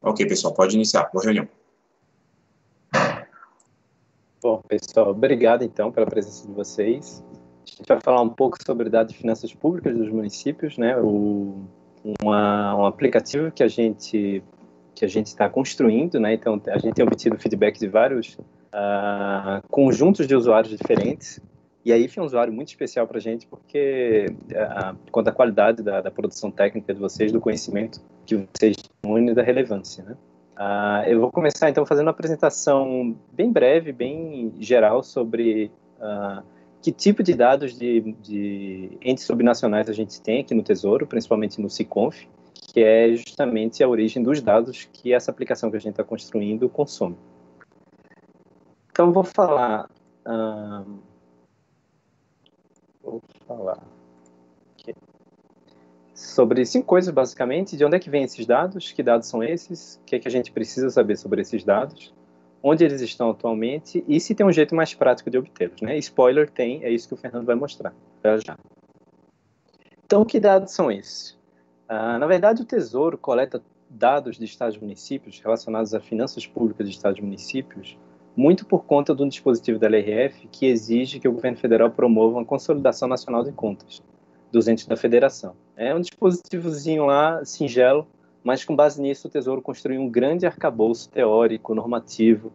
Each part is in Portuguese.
Ok, pessoal, pode iniciar. Boa reunião. Bom, pessoal, obrigado, então, pela presença de vocês. A gente vai falar um pouco sobre dados de finanças públicas dos municípios, né? Um aplicativo que a gente está construindo, né? Então, a gente tem obtido feedback de vários conjuntos de usuários diferentes. E aí foi um usuário muito especial para a gente, porque quanto à qualidade da produção técnica de vocês, do conhecimento que vocês têm e da relevância, né? Eu vou começar, então, fazendo uma apresentação bem breve, bem geral, sobre que tipo de dados de entes subnacionais a gente tem aqui no Tesouro, principalmente no SICONF, que é justamente a origem dos dados que essa aplicação que a gente está construindo consome. Então, vou falar aqui sobre 5 coisas, basicamente: de onde é que vêm esses dados, que dados são esses, o que é que a gente precisa saber sobre esses dados, onde eles estão atualmente e se tem um jeito mais prático de obtê-los, né? Spoiler, tem, é isso que o Fernando vai mostrar já. Então, que dados são esses? Na verdade, o Tesouro coleta dados de estados e municípios relacionados a finanças públicas de estados e municípios muito por conta de um dispositivo da LRF que exige que o governo federal promova uma consolidação nacional de contas dos entes da federação. É um dispositivozinho lá, singelo, mas com base nisso o Tesouro construiu um grande arcabouço teórico, normativo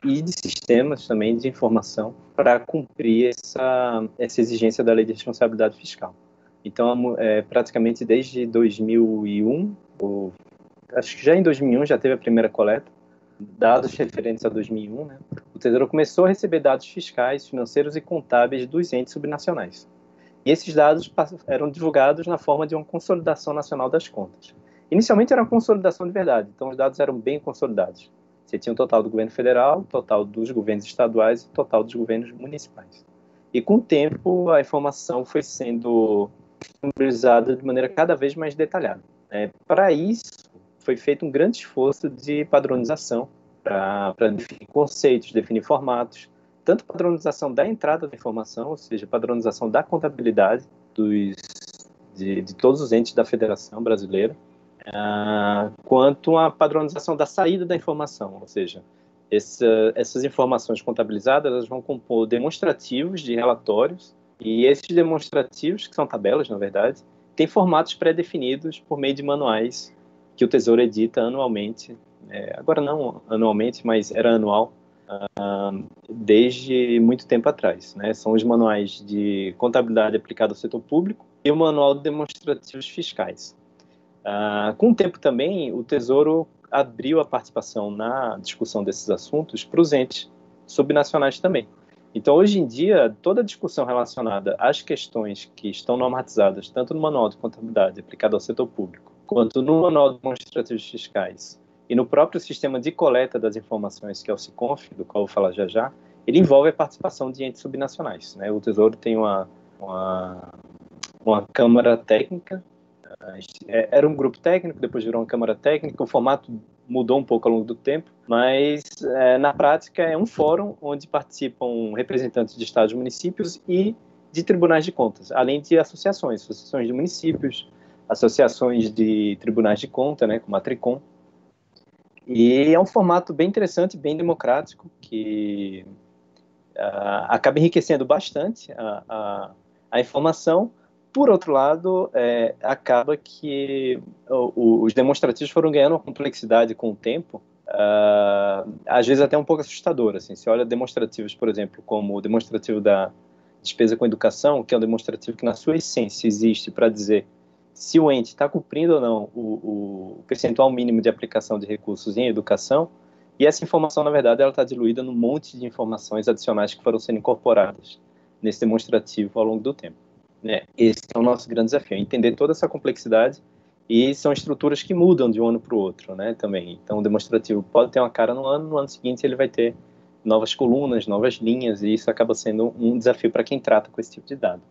e de sistemas também de informação para cumprir essa exigência da Lei de Responsabilidade Fiscal. Então, praticamente desde 2001, acho que já em 2001 já teve a primeira coleta, dados referentes a 2001, né? O Tesouro começou a receber dados fiscais, financeiros e contábeis dos entes subnacionais. E esses dados eram divulgados na forma de uma consolidação nacional das contas. Inicialmente era uma consolidação de verdade, então os dados eram bem consolidados. Você tinha o total do governo federal, o total dos governos estaduais e o total dos governos municipais. E com o tempo a informação foi sendo disponibilizada de maneira cada vez mais detalhada. Para isso, foi feito um grande esforço de padronização para definir conceitos, definir formatos, tanto padronização da entrada da informação, ou seja, padronização da contabilidade de todos os entes da Federação Brasileira, quanto a padronização da saída da informação, ou seja, essas informações contabilizadas elas vão compor demonstrativos de relatórios, e esses demonstrativos, que são tabelas, na verdade, têm formatos pré-definidos por meio de manuais que o Tesouro edita anualmente, agora não anualmente, mas era anual, desde muito tempo atrás, né? São os manuais de contabilidade aplicada ao setor público e o manual de demonstrativos fiscais. Com o tempo também, o Tesouro abriu a participação na discussão desses assuntos para os entes subnacionais também. Então, hoje em dia, toda a discussão relacionada às questões que estão normatizadas, tanto no Manual de Contabilidade aplicado ao setor público, quanto no Manual de Demonstrativos Fiscais e no próprio sistema de coleta das informações, que é o SICONF, do qual eu vou falar já já, ele envolve a participação de entes subnacionais, né? O Tesouro tem uma câmara técnica, era um grupo técnico, depois virou uma câmara técnica, o formato mudou um pouco ao longo do tempo, mas na prática é um fórum onde participam representantes de estados, municípios e de tribunais de contas, além de associações de municípios, associações de tribunais de conta, né, como a Tricom. E é um formato bem interessante, bem democrático, que acaba enriquecendo bastante a informação. Por outro lado, acaba que os demonstrativos foram ganhando uma complexidade com o tempo, às vezes até um pouco assustadora. Assim. Se olha demonstrativos, por exemplo, como o demonstrativo da despesa com educação, que é um demonstrativo que, na sua essência, existe para dizer se o ente está cumprindo ou não o percentual mínimo de aplicação de recursos em educação, e essa informação, na verdade, ela está diluída num monte de informações adicionais que foram sendo incorporadas nesse demonstrativo ao longo do tempo. Esse é o nosso grande desafio, entender toda essa complexidade, e são estruturas que mudam de um ano para o outro, né, também. Então, o demonstrativo pode ter uma cara no ano seguinte ele vai ter novas colunas, novas linhas, e isso acaba sendo um desafio para quem trata com esse tipo de dado.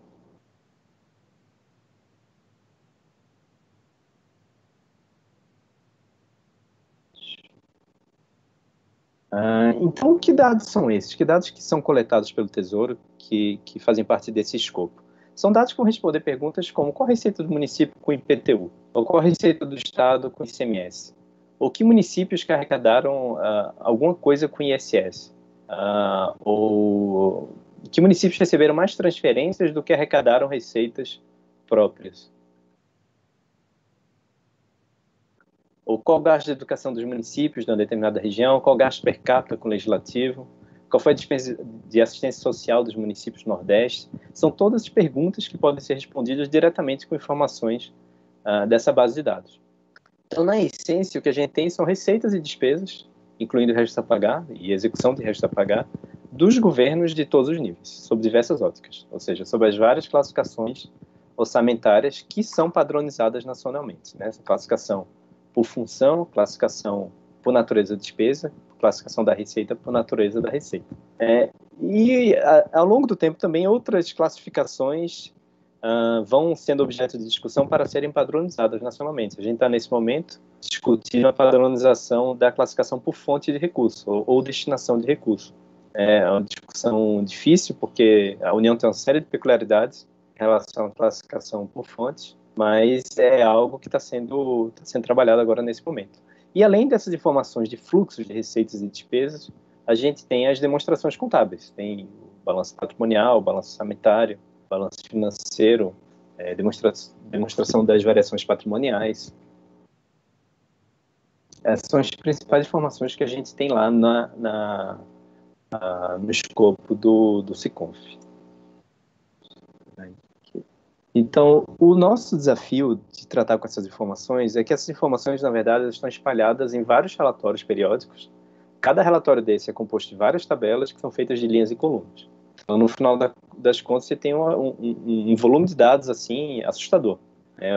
Então, que dados são esses? Que dados que são coletados pelo Tesouro que fazem parte desse escopo? São dados que vão responder perguntas como qual a receita do município com IPTU, ou qual a receita do Estado com ICMS, ou que municípios que arrecadaram alguma coisa com ISS, ou que municípios receberam mais transferências do que arrecadaram receitas próprias. Ou qual o gasto de educação dos municípios de uma determinada região, qual o gasto per capita com o legislativo, qual foi a despesa de assistência social dos municípios do Nordeste. São todas as perguntas que podem ser respondidas diretamente com informações dessa base de dados. Então, na essência, o que a gente tem são receitas e despesas, incluindo restos a pagar e execução de restos a pagar, dos governos de todos os níveis, sob diversas óticas, ou seja, sob as várias classificações orçamentárias que são padronizadas nacionalmente. Né? Essa classificação por função, classificação por natureza de despesa, classificação da receita por natureza da receita. E ao longo do tempo também outras classificações vão sendo objeto de discussão para serem padronizadas nacionalmente. A gente está nesse momento discutindo a padronização da classificação por fonte de recurso ou destinação de recurso. É uma discussão difícil porque a União tem uma série de peculiaridades em relação à classificação por fonte, mas é algo que está sendo trabalhado agora nesse momento. E além dessas informações de fluxos de receitas e despesas, a gente tem as demonstrações contábeis, tem o balanço patrimonial, o balanço orçamentário, balanço financeiro, demonstração das variações patrimoniais. Essas são as principais informações que a gente tem lá no escopo do SICONF. Então, o nosso desafio de tratar com essas informações é que essas informações, na verdade, estão espalhadas em vários relatórios periódicos. Cada relatório desse é composto de várias tabelas que são feitas de linhas e colunas. Então, no final das contas, você tem um volume de dados assim assustador.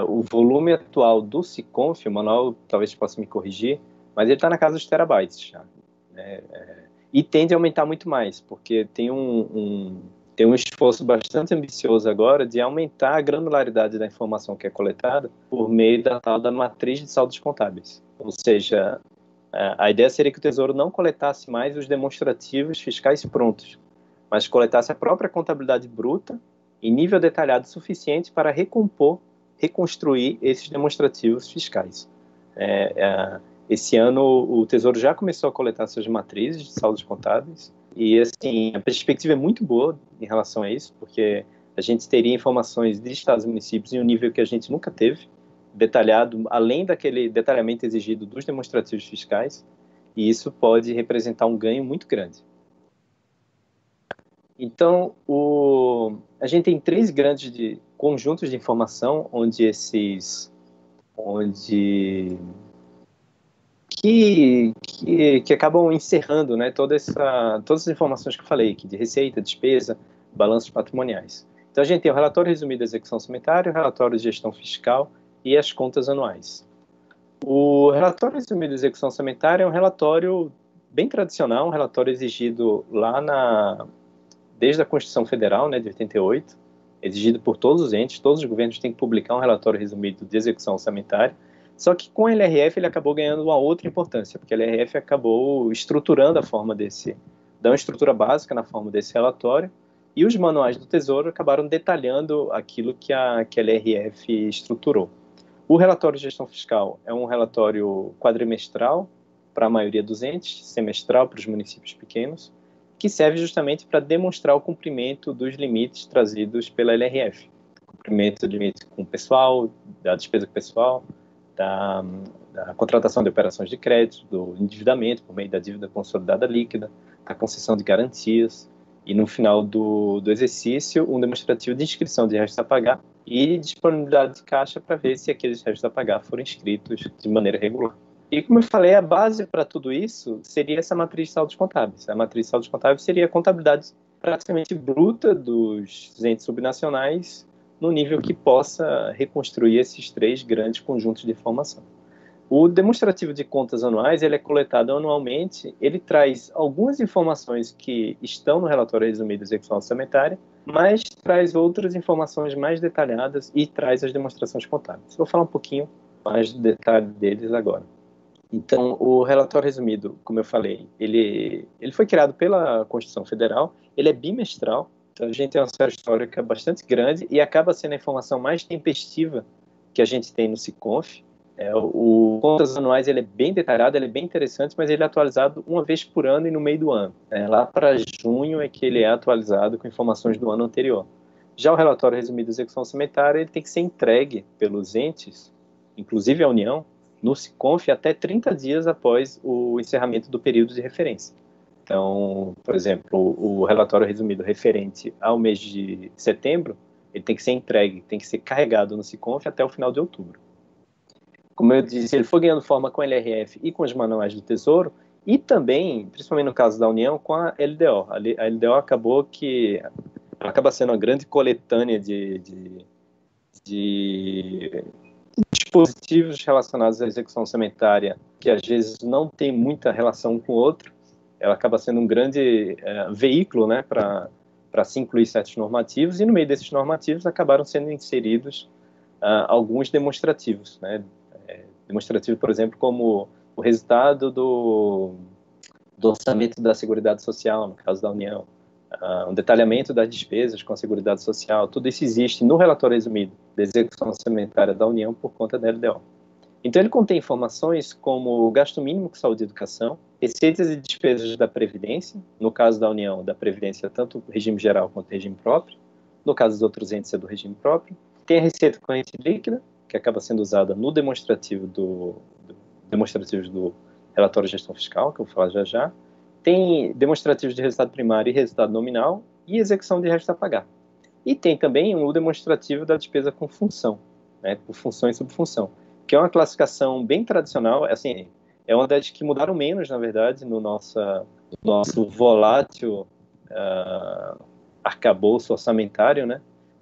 O volume atual do SICONF, o manual talvez possa me corrigir, mas ele está na casa dos terabytes já. E tende a aumentar muito mais, porque tem um esforço bastante ambicioso agora de aumentar a granularidade da informação que é coletada por meio da tal da matriz de saldos contábeis. Ou seja, a ideia seria que o Tesouro não coletasse mais os demonstrativos fiscais prontos, mas coletasse a própria contabilidade bruta em nível detalhado suficiente para reconstruir esses demonstrativos fiscais. Esse ano o Tesouro já começou a coletar suas matrizes de saldos contábeis, e assim, a perspectiva é muito boa em relação a isso, porque a gente teria informações de estados e municípios em um nível que a gente nunca teve, detalhado, além daquele detalhamento exigido dos demonstrativos fiscais, e isso pode representar um ganho muito grande. Então, a gente tem 3 grandes conjuntos de informação que acabam encerrando, né, todas as informações que eu falei aqui, de receita, despesa, balanços patrimoniais. Então, a gente tem o relatório resumido da execução orçamentária, o relatório de gestão fiscal e as contas anuais. O relatório resumido da execução orçamentária é um relatório bem tradicional, um relatório exigido desde a Constituição Federal, né, de 88, exigido por todos os entes, todos os governos têm que publicar um relatório resumido de execução orçamentária, só que com a LRF ele acabou ganhando uma outra importância, porque a LRF acabou estruturando a forma dando uma estrutura básica na forma desse relatório, e os manuais do Tesouro acabaram detalhando aquilo que a LRF estruturou. O relatório de gestão fiscal é um relatório quadrimestral para a maioria dos entes, semestral para os municípios pequenos, que serve justamente para demonstrar o cumprimento dos limites trazidos pela LRF. Cumprimento do limite com o pessoal, da despesa com o pessoal, da contratação de operações de crédito, do endividamento por meio da dívida consolidada líquida, da concessão de garantias, e no final do exercício, um demonstrativo de inscrição de restos a pagar e disponibilidade de caixa para ver se aqueles restos a pagar foram inscritos de maneira regular. E como eu falei, a base para tudo isso seria essa matriz de saldos contábeis. A matriz de saldos contábeis seria a contabilidade praticamente bruta dos entes subnacionais no nível que possa reconstruir esses três grandes conjuntos de informação. O demonstrativo de contas anuais, ele é coletado anualmente, ele traz algumas informações que estão no relatório resumido de execução orçamentária, mas traz outras informações mais detalhadas e traz as demonstrações contábeis. Vou falar um pouquinho mais do detalhe deles agora. Então, o relatório resumido, como eu falei, ele foi criado pela Constituição Federal, ele é bimestral, então a gente tem uma série histórica bastante grande e acaba sendo a informação mais tempestiva que a gente tem no SICONF. O Contas Anuais ele é bem detalhado, ele é bem interessante, mas ele é atualizado uma vez por ano e no meio do ano. Lá para junho é que ele é atualizado com informações do ano anterior. Já o relatório resumido de execução orçamentária ele tem que ser entregue pelos entes, inclusive a União, no SICONF até 30 dias após o encerramento do período de referência. Então, por exemplo, o relatório resumido referente ao mês de setembro, ele tem que ser entregue, tem que ser carregado no SICONF até o final de outubro. Como eu disse, ele foi ganhando forma com a LRF e com os manuais do Tesouro, e também, principalmente no caso da União, com a LDO. A LDO acaba sendo uma grande coletânea de dispositivos relacionados à execução orçamentária, que às vezes não tem muita relação um com o outro. Ela acaba sendo um grande veículo, né, para se incluir certos normativos, e no meio desses normativos acabaram sendo inseridos alguns demonstrativos, né? Demonstrativo, por exemplo, como o resultado do orçamento da Seguridade Social, no caso da União, um detalhamento das despesas com a Seguridade Social, tudo isso existe no relatório resumido da execução orçamentária da União por conta da LDO. Então, ele contém informações como o gasto mínimo com saúde e educação, receitas e despesas da Previdência, no caso da União, da Previdência, tanto regime geral quanto regime próprio, no caso dos outros entes é do regime próprio, tem a receita corrente líquida, que acaba sendo usada no demonstrativo demonstrativos do relatório de gestão fiscal, que eu vou falar já já. Tem demonstrativos de resultado primário e resultado nominal e execução de restos a pagar. E tem também o demonstrativo da despesa com função, né, por função e subfunção, que é uma classificação bem tradicional, assim, é uma das que mudaram menos, na verdade, no nosso volátil arcabouço orçamentário, né?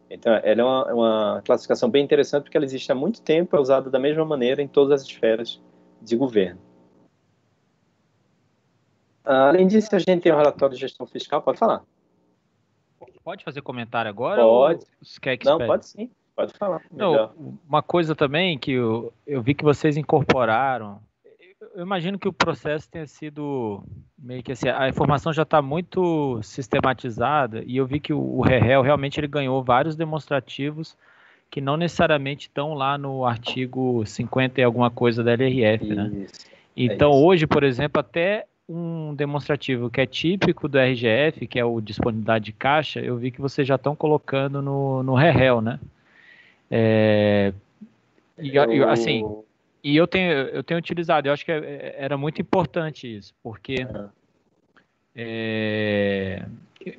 Então, ela é uma classificação bem interessante porque ela existe há muito tempo, é usada da mesma maneira em todas as esferas de governo. Além disso, a gente tem o relatório de gestão fiscal. Pode falar. Pode fazer comentário agora? Pode. Ou você quer que Não, espere? pode sim. Pode falar. Não, uma coisa também que eu vi que vocês incorporaram, eu imagino que o processo tenha sido meio que assim, a informação já está muito sistematizada e eu vi que o REREL realmente ele ganhou vários demonstrativos que não necessariamente estão lá no artigo 50 e alguma coisa da LRF, né? Isso, então, hoje, por exemplo, até um demonstrativo que é típico do RGF, que é o disponibilidade de caixa, eu vi que vocês já estão colocando no REREL, né? E eu tenho utilizado, eu acho que era muito importante isso, porque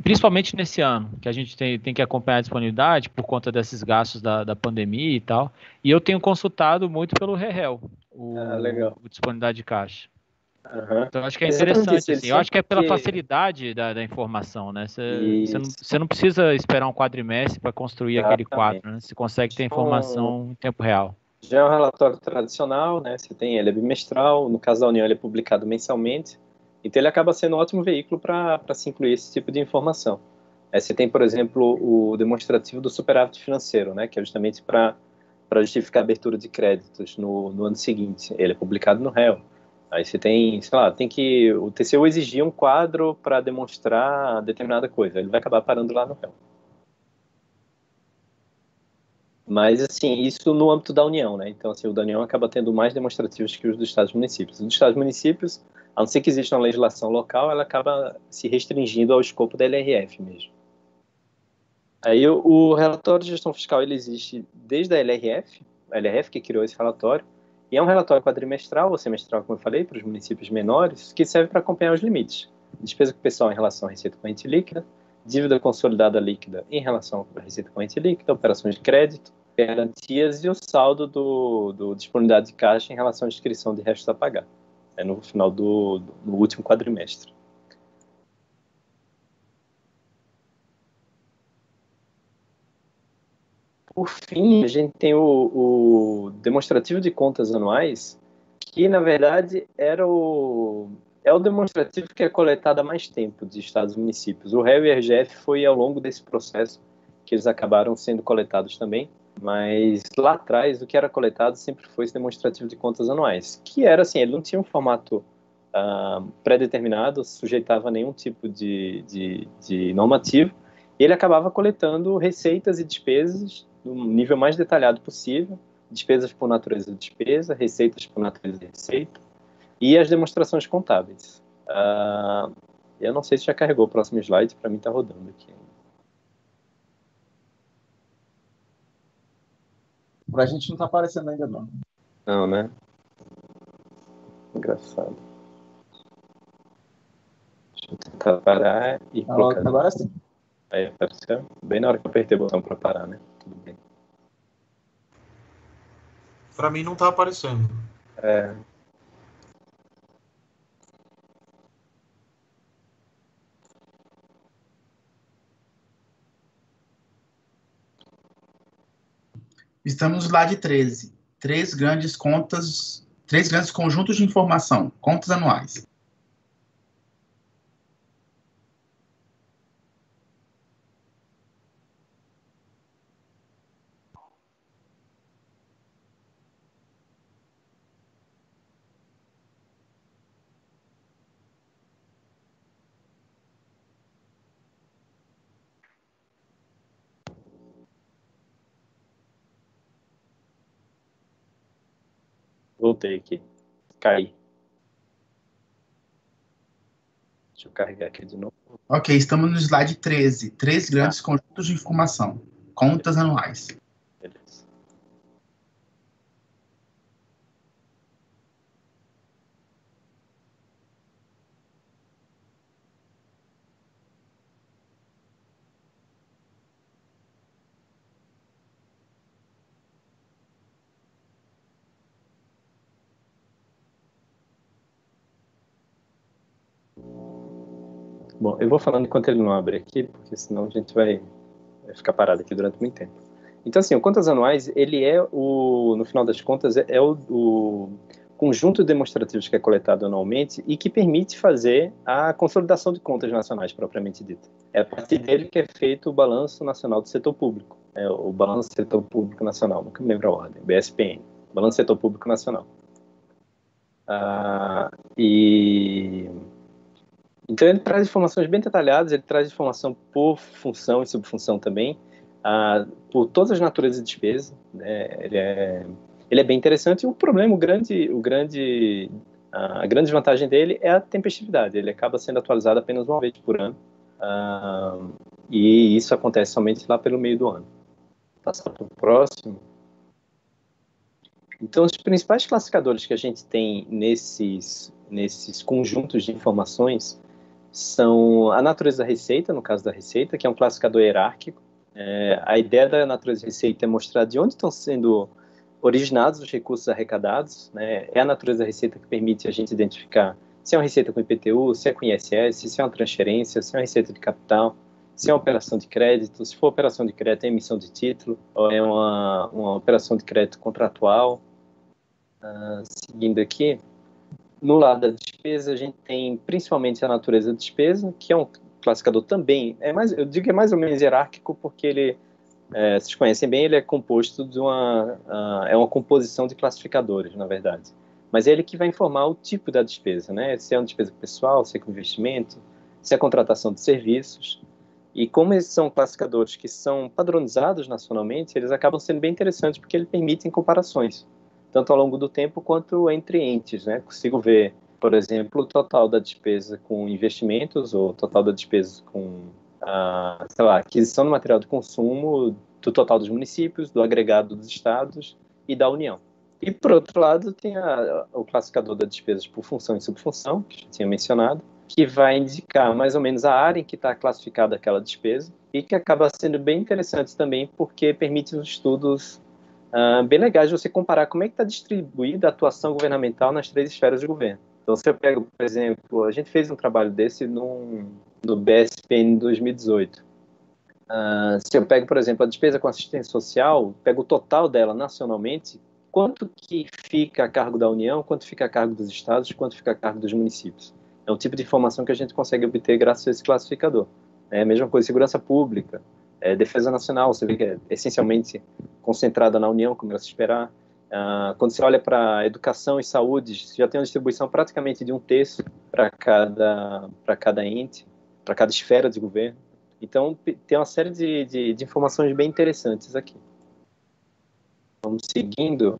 principalmente nesse ano, que a gente tem que acompanhar a disponibilidade por conta desses gastos da pandemia e tal, e eu tenho consultado muito pelo REREL. Legal. o disponibilidade de caixa. Uhum. Então, eu acho que é Exatamente interessante, isso, assim. Eu acho que é pela porque- facilidade da informação, né? Isso. Você não precisa esperar um quadrimestre para construir aquele Exatamente. quadro, né? Você consegue ter Então, informação em tempo real. já é um relatório tradicional, né? Você tem ele é bimestral, no caso da União ele é publicado mensalmente, então ele acaba sendo um ótimo veículo para se incluir esse tipo de informação. Você tem, por exemplo, o demonstrativo do superávit financeiro, né? Que é justamente para justificar a abertura de créditos no ano seguinte. Ele é publicado no réu. Aí você tem, sei lá, o TCU exigir um quadro para demonstrar determinada coisa. Ele vai acabar parando lá no réu. Mas, assim, isso no âmbito da União, né? Então, assim, o da União acaba tendo mais demonstrativos que os dos Estados municípios. Os dos Estados municípios, a não ser que exista uma legislação local, ela acaba se restringindo ao escopo da LRF mesmo. Aí o relatório de gestão fiscal, ele existe desde a LRF que criou esse relatório, e é um relatório quadrimestral ou semestral, como eu falei, para os municípios menores, que serve para acompanhar os limites. Despesa com pessoal em relação à receita corrente líquida, dívida consolidada líquida em relação à receita corrente líquida, operações de crédito, garantias e o saldo do disponibilidade de caixa em relação à inscrição de restos a pagar, no final do último quadrimestre. Por fim, a gente tem o demonstrativo de contas anuais, que, na verdade, é o demonstrativo que é coletado há mais tempo de estados e municípios. O REU e o RGF foi ao longo desse processo que eles acabaram sendo coletados também, mas lá atrás o que era coletado sempre foi esse demonstrativo de contas anuais, que era assim, ele não tinha um formato pré-determinado, sujeitava a nenhum tipo de normativo, e ele acabava coletando receitas e despesas no nível mais detalhado possível, despesas por natureza de despesa, receitas por natureza de receita, e as demonstrações contábeis. Eu não sei se já carregou o próximo slide, para mim está rodando aqui. Pra gente não tá aparecendo ainda, não. Não, né? Engraçado. Deixa eu tentar parar e colocar. Agora sim. Aí apareceu bem na hora que eu apertei o botão para parar, né? Tudo bem. Pra mim não tá aparecendo. Estamos no slide 13. Três grandes conjuntos de informação, contas anuais. Voltei aqui. Caí. Deixa eu carregar aqui de novo. Ok, estamos no slide 13. Três grandes conjuntos de informação, contas anuais. Beleza. Bom, eu vou falando enquanto ele não abre aqui, porque senão a gente vai ficar parado aqui durante muito tempo. Então, assim, o contas anuais, ele no final das contas, é o conjunto de demonstrativos que é coletado anualmente e que permite fazer a consolidação de contas nacionais, propriamente dita. É a partir dele que é feito o Balanço Nacional do Setor Público, o Balanço do Setor Público Nacional, nunca me lembro a ordem, BSPN, Balanço do Setor Público Nacional. Então, ele traz informações bem detalhadas, ele traz informação por função e subfunção também, por todas as naturezas de despesa, né? Ele é bem interessante, e o problema, a grande vantagem dele é a tempestividade, ele acaba sendo atualizado apenas uma vez por ano, e isso acontece somente lá pelo meio do ano. Passar para o próximo. Então, os principais classificadores que a gente tem nesses conjuntos de informações são a natureza da receita, no caso da receita, que é um classificador hierárquico. A ideia da natureza da receita é mostrar de onde estão sendo originados dos recursos arrecadados, né? É a natureza da receita que permite a gente identificar se é uma receita com IPTU, se é com ISS, se é uma transferência, se é uma receita de capital, se é uma operação de crédito, se for operação de crédito, é emissão de título, ou é uma operação de crédito contratual. Seguindo aqui, no lado da despesa, a gente tem principalmente a natureza da despesa, que é um classificador também, eu digo que é mais ou menos hierárquico, porque ele, vocês conhecem bem, ele é composto de é uma composição de classificadores, na verdade. Mas é ele que vai informar o tipo da despesa, né? Se é uma despesa pessoal, se é com investimento, se é contratação de serviços. E como esses são classificadores que são padronizados nacionalmente, eles acabam sendo bem interessantes porque eles permitem comparações, tanto ao longo do tempo quanto entre entes, né? Consigo ver, por exemplo, o total da despesa com investimentos ou o total da despesa com, sei lá, aquisição de material de consumo do total dos municípios, do agregado dos estados e da União. E, por outro lado, tem o classificador das despesas por função e subfunção, que eu tinha mencionado, que vai indicar mais ou menos a área em que está classificada aquela despesa e que acaba sendo bem interessante também porque permite os estudos bem legais de você comparar como é que está distribuída a atuação governamental nas 3 esferas de governo. Então, se eu pego, por exemplo, a gente fez um trabalho desse no BSPN 2018. Se eu pego, por exemplo, a despesa com assistência social, pego o total dela nacionalmente, quanto que fica a cargo da União, quanto fica a cargo dos estados, quanto fica a cargo dos municípios. É um tipo de informação que a gente consegue obter graças a esse classificador. É a mesma coisa, segurança pública, defesa nacional, você vê que é essencialmente concentrada na União, como era se esperar. Quando você olha para educação e saúde, você já tem uma distribuição praticamente de 1/3 para cada ente, para cada esfera de governo. Então, tem uma série de informações bem interessantes aqui. Vamos seguindo.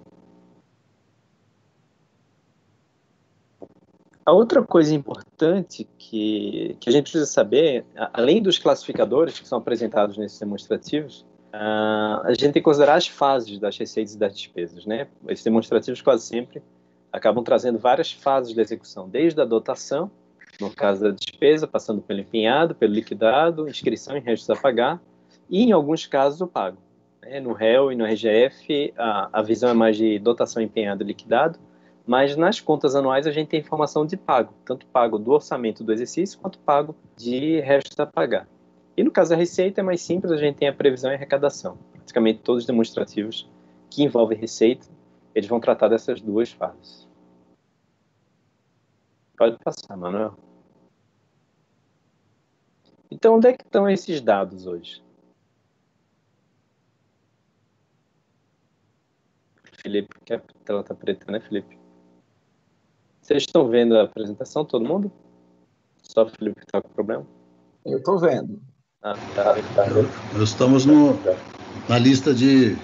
A outra coisa importante que a gente precisa saber, além dos classificadores que são apresentados nesses demonstrativos, a gente tem que considerar as fases das receitas e das despesas, né? Esses demonstrativos quase sempre acabam trazendo várias fases da execução, desde a dotação, no caso da despesa, passando pelo empenhado, pelo liquidado, inscrição em restos a pagar, e em alguns casos o pago. No REL e no RGF, a visão é mais de dotação, empenhado e liquidado, mas nas contas anuais a gente tem informação de pago, tanto pago do orçamento do exercício, quanto pago de restos a pagar. E no caso da receita é mais simples, a gente tem a previsão e arrecadação. Praticamente todos os demonstrativos que envolvem receita, eles vão tratar dessas 2 fases. Pode passar, Manuel. Então, onde é que estão esses dados hoje? Felipe, que a tela está preta, né, Felipe? Vocês estão vendo a apresentação, todo mundo? Só o Felipe que está com problema? Eu estou vendo. Tá. Nós estamos na lista de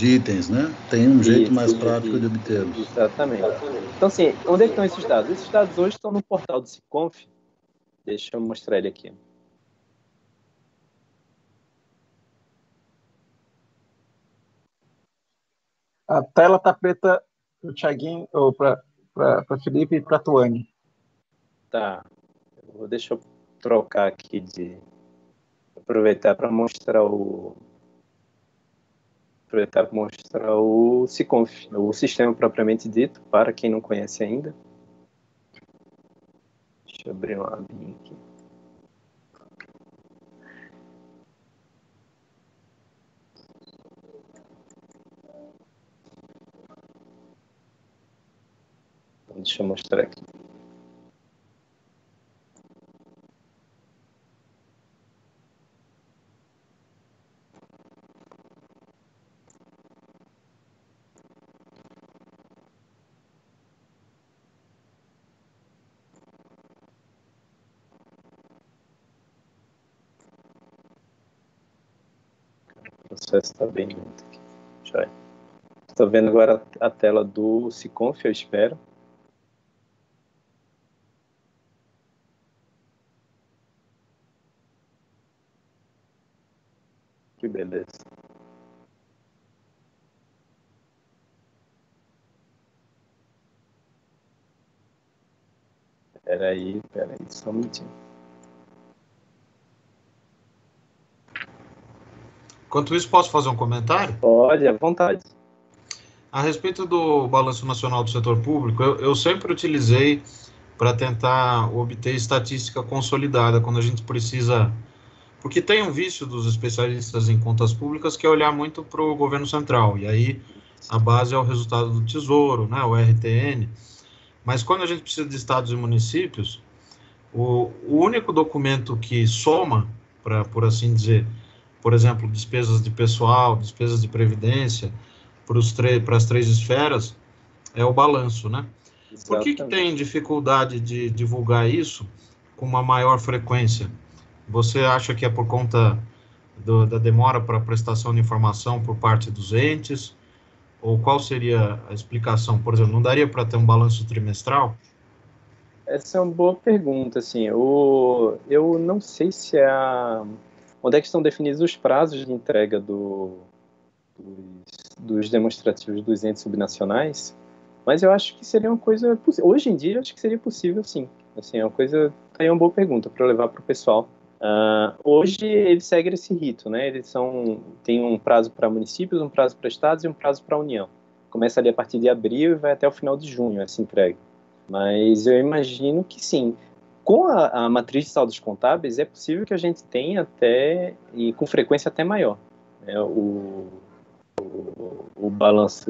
itens, né? Tem um jeito mais prático de obtê-los. Exatamente. Então, assim, onde é que estão esses dados? Esses dados hoje estão no portal do Siconf. Deixa eu mostrar ele aqui. A tela está preta para o Thiaguinho, ou para Felipe e para a Tuane. Tá. Deixa eu trocar aqui aproveitar para mostrar o Siconf, o sistema propriamente dito, para quem não conhece ainda. Deixa eu abrir uma abinha aqui. Deixa eu mostrar aqui. O processo está bem lento aqui. Estou vendo agora a tela do Siconf, eu espero. Que beleza. Peraí, só um minutinho. Enquanto isso, posso fazer um comentário? Pode, à vontade. A respeito do Balanço Nacional do Setor Público, eu sempre utilizei para tentar obter estatística consolidada, quando a gente precisa... Porque tem um vício dos especialistas em contas públicas que é olhar muito para o governo central, e aí a base é o resultado do Tesouro, né, o RTN. Mas quando a gente precisa de estados e municípios, o único documento que soma, por assim dizer, por exemplo, despesas de pessoal, despesas de previdência, para as três esferas, é o balanço, né? Por que tem dificuldade de divulgar isso com uma maior frequência? Você acha que é por conta da demora para prestação de informação por parte dos entes? Ou qual seria a explicação? Por exemplo, não daria para ter um balanço trimestral? Essa é uma boa pergunta, assim. Eu não sei se onde é que estão definidos os prazos de entrega dos demonstrativos dos entes subnacionais, mas eu acho que seria uma coisa possível. Hoje em dia, eu acho que seria possível, sim. Assim, é uma coisa... Aí é uma boa pergunta para levar para o pessoal. Hoje, eles seguem esse rito, né? Tem um prazo para municípios, um prazo para estados e um prazo para a União. Começa ali a partir de abril e vai até o final de junho essa entrega. Mas eu imagino que sim. Com a matriz de saldos contábeis, é possível que a gente tenha até, e com frequência até maior, né, o balanço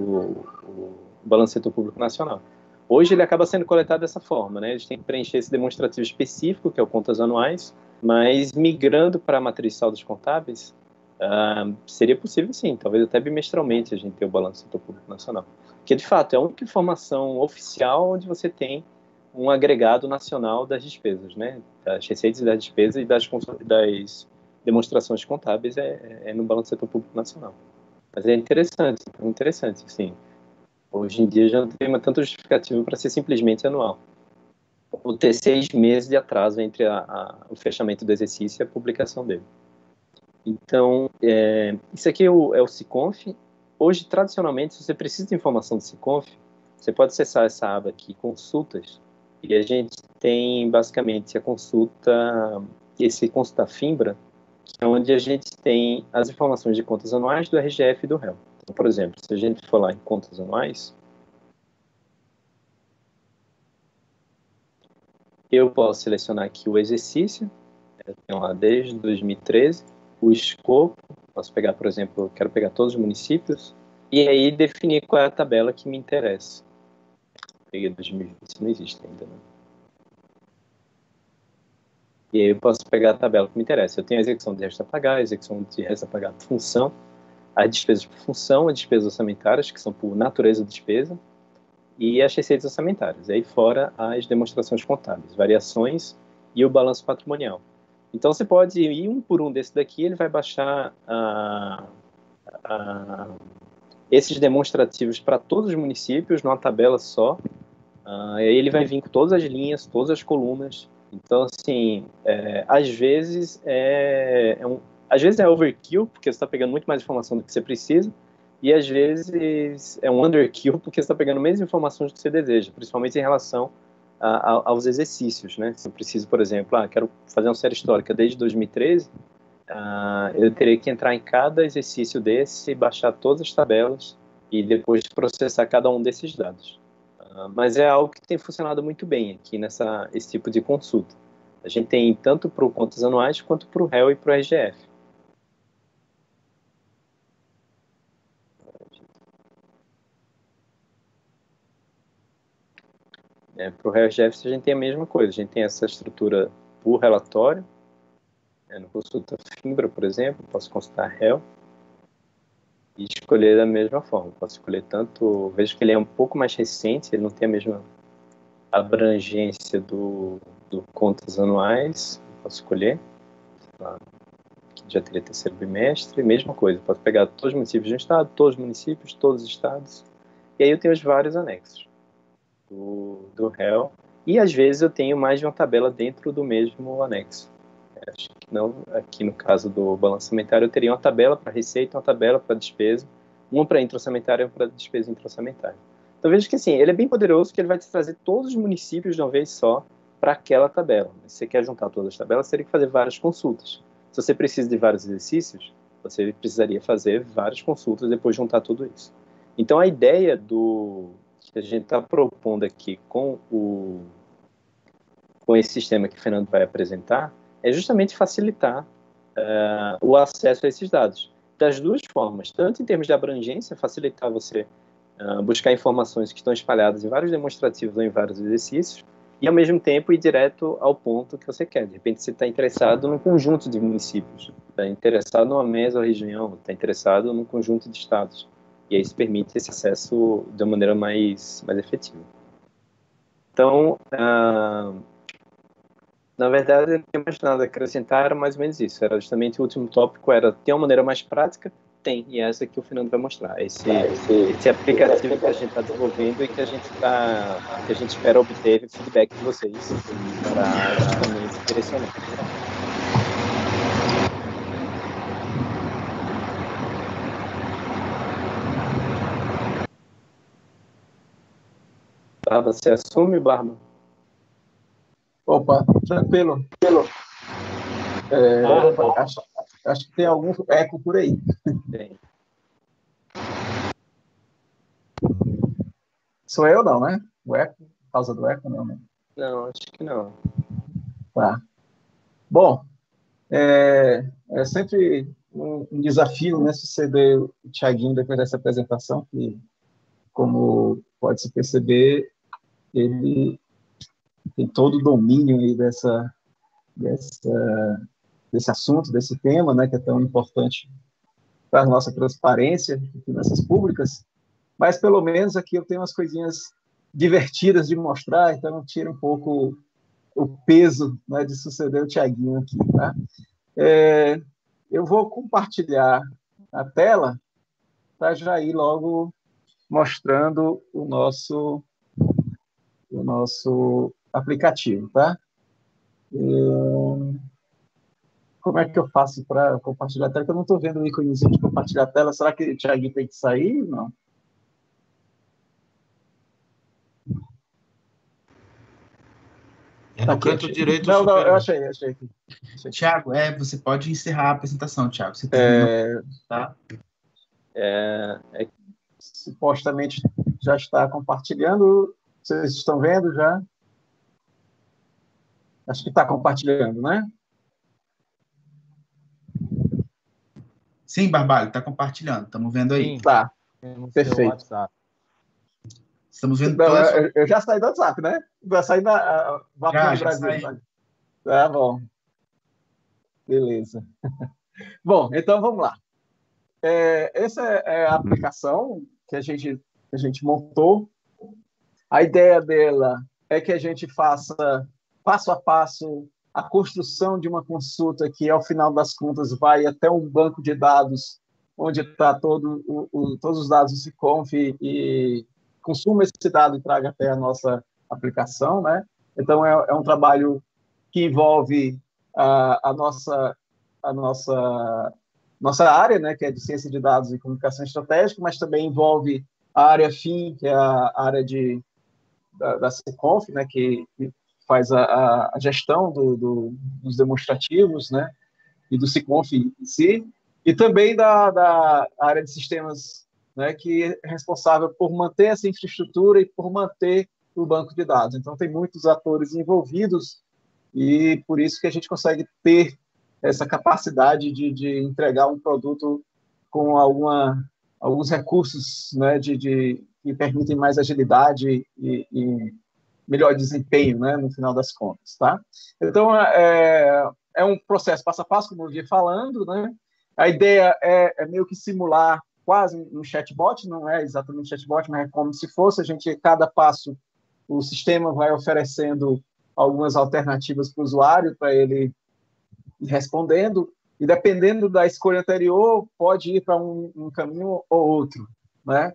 do setor público nacional. Hoje ele acaba sendo coletado dessa forma, né? Eles têm que preencher esse demonstrativo específico, que é o contas anuais, mas migrando para a matriz de saldos contábeis, seria possível sim, talvez até bimestralmente a gente ter o balanço do setor público nacional. Porque, de fato, é a única informação oficial onde você tem um agregado nacional das despesas, né? Das receitas e das despesas e das demonstrações contábeis é no balanço do setor público nacional. Mas é interessante, sim. Hoje em dia já não tem tanta justificativa para ser simplesmente anual. Ou ter 6 meses de atraso entre o fechamento do exercício e a publicação dele. Então, isso aqui é o SICONF. Hoje, tradicionalmente, se você precisa de informação do SICONF, você pode acessar essa aba aqui, Consultas, e a gente tem, basicamente, esse consulta FINBRA, que é onde a gente tem as informações de contas anuais do RGF e do réu. Então, por exemplo, se a gente for lá em contas anuais, eu posso selecionar aqui o exercício, eu tenho lá desde 2013, o escopo, posso pegar, por exemplo, eu quero pegar todos os municípios, e aí definir qual é a tabela que me interessa. Peguei 2020, isso não existe ainda, né? E aí eu posso pegar a tabela que me interessa. Eu tenho a execução de resto a pagar, a execução de resto a pagar por função, as despesas por função, as despesas orçamentárias, que são por natureza de despesa, e as receitas orçamentárias. E aí fora as demonstrações contábeis, variações e o balanço patrimonial. Então você pode ir um por um desse daqui, ele vai baixar esses demonstrativos para todos os municípios numa tabela só. Aí ele vai vir com todas as linhas, todas as colunas. Então, assim, às vezes às vezes é overkill, porque você está pegando muito mais informação do que você precisa, e às vezes é um underkill, porque você está pegando menos informações do que você deseja, principalmente em relação aos exercícios, né? Se eu preciso, por exemplo, quero fazer uma série histórica desde 2013, eu teria que entrar em cada exercício desse, baixar todas as tabelas e depois processar cada um desses dados. Mas é algo que tem funcionado muito bem aqui esse tipo de consulta. A gente tem tanto para o contas anuais quanto para o réu e para o RGF. Para o réu e RGF a gente tem a mesma coisa. A gente tem essa estrutura por relatório. No consulta FINBRA, por exemplo, posso consultar réu e escolher da mesma forma. Posso escolher tanto... Vejo que ele é um pouco mais recente, ele não tem a mesma abrangência do contas anuais. Posso escolher. Que já teria terceiro bimestre. Mesma coisa. Posso pegar todos os municípios de um estado, todos os municípios, todos os estados. E aí eu tenho os vários anexos do réu. E às vezes eu tenho mais de uma tabela dentro do mesmo anexo. Acho que não, aqui no caso do balanço orçamentário, eu teria uma tabela para receita, uma tabela para despesa, uma para intra-orçamentária e uma para despesa intra-orçamentária. Então veja que assim, ele é bem poderoso, que ele vai te trazer todos os municípios de uma vez só para aquela tabela. Se você quer juntar todas as tabelas, você teria que fazer várias consultas. Se você precisa de vários exercícios, você precisaria fazer várias consultas e depois juntar tudo isso. Então, a ideia que a gente está propondo aqui com esse sistema que o Fernando vai apresentar é justamente facilitar o acesso a esses dados. Das duas formas, tanto em termos de abrangência, facilitar você buscar informações que estão espalhadas em vários demonstrativos ou em vários exercícios, e ao mesmo tempo ir direto ao ponto que você quer. De repente você está interessado num conjunto de municípios, está interessado numa mesorregião, está interessado num conjunto de estados. E aí isso permite esse acesso de uma maneira mais efetiva. Então, na verdade, não tem mais nada a acrescentar, era mais ou menos isso. Era justamente o último tópico, era ter uma maneira mais prática? Tem, e é essa que o Fernando vai mostrar. Esse aplicativo que a gente está desenvolvendo e que a gente espera obter feedback de vocês para justamente direcionar. Barba, você assume, Barba? Opa, tranquilo. Acho que tem algum eco por aí. Tem. Sou eu não, né? O eco? Por causa do eco, não, né? Não, acho que não. Tá. Bom, é sempre um desafio, né, suceder o Thiaguinho depois dessa apresentação, que, como pode-se perceber, ele tem todo o domínio aí desse assunto, desse tema, né, que é tão importante para a nossa transparência de finanças públicas, mas pelo menos aqui eu tenho umas coisinhas divertidas de mostrar, então tira um pouco o peso, né, de suceder o Thiaguinho aqui, tá? Eu vou compartilhar a tela para já ir logo mostrando o nosso aplicativo, tá? Como é que eu faço para compartilhar a tela? Eu não estou vendo o íconezinho de compartilhar a tela. Será que o Thiago tem que sair? Não. É no canto direito não, superior. eu achei aqui. Thiago, você pode encerrar a apresentação, Thiago. Você terminou, tá? Supostamente já está compartilhando. Vocês estão vendo já? Acho que está compartilhando, né? Sim, Barbalho, está compartilhando. Estamos vendo aí. Sim. Tá. No Perfeito. seu WhatsApp. Estamos vendo Não, todas. eu já saí do WhatsApp, né? Já saí da Vapor do Brasil. saí. Sabe? Tá bom. Beleza. Bom, então vamos lá. Essa é a aplicação que a gente montou. A ideia dela é que a gente faça passo a passo a construção de uma consulta que, ao final das contas, vai até um banco de dados onde está todos os dados do SICONF e consuma esse dado e traga até a nossa aplicação, né? Então, é um trabalho que envolve a nossa área, né, que é de ciência de dados e comunicação estratégica, mas também envolve a área FIM, que é a área da SICONF, né, que faz a gestão dos demonstrativos, né, e do SICONF em si, e também da área de sistemas, né, que é responsável por manter essa infraestrutura e por manter o banco de dados. Então, tem muitos atores envolvidos e por isso que a gente consegue ter essa capacidade de entregar um produto com alguns recursos, né, que permitem mais agilidade e melhor desempenho, né, no final das contas, tá? Então, é um processo passo a passo, como eu vinha falando, né? A ideia é meio que simular quase um chatbot, não é exatamente chatbot, mas é como se fosse. Cada passo, o sistema vai oferecendo algumas alternativas para o usuário, para ele ir respondendo, e dependendo da escolha anterior, pode ir para um caminho ou outro, né?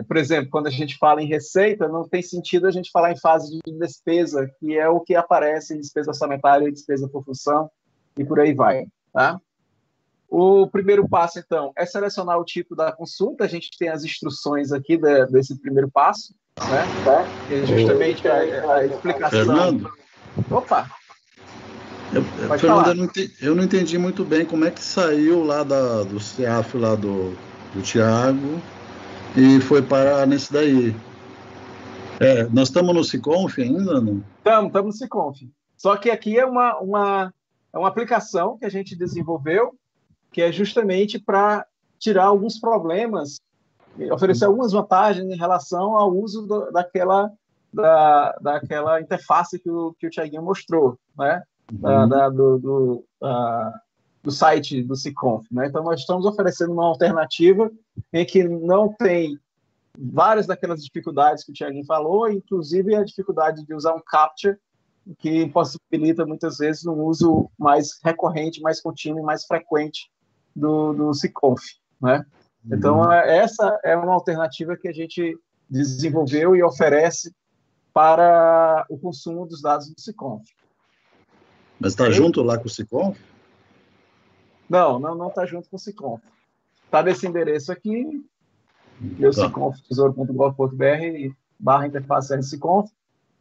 Por exemplo, quando a gente fala em receita, não tem sentido a gente falar em fase de despesa, que é o que aparece em despesa orçamentária, despesa por função, e por aí vai, tá? O primeiro passo, então, é selecionar o tipo da consulta. A gente tem as instruções aqui desse primeiro passo, né? E justamente a explicação... Fernando? Opa! Fernando, eu não entendi muito bem como é que saiu lá do CEAF lá do Thiago e foi parar nesse daí. Nós estamos no Siconf ainda, não? Estamos no Siconf. Só que aqui é uma aplicação que a gente desenvolveu, que é justamente para tirar alguns problemas, oferecer algumas vantagens em relação ao uso daquela interface que o Thiaguinho mostrou, né? Do site do Siconf, né? Então, nós estamos oferecendo uma alternativa em que não tem várias daquelas dificuldades que o Thiaguinho falou, inclusive a dificuldade de usar um captcha, que possibilita, muitas vezes, um uso mais recorrente, mais contínuo, mais frequente do Siconf, né? Então, essa é uma alternativa que a gente desenvolveu e oferece para o consumo dos dados do Siconf. Mas está junto lá com o Siconf? Não está junto com o Siconf. Está nesse endereço aqui, tesouro.gov.br/interface-Siconf,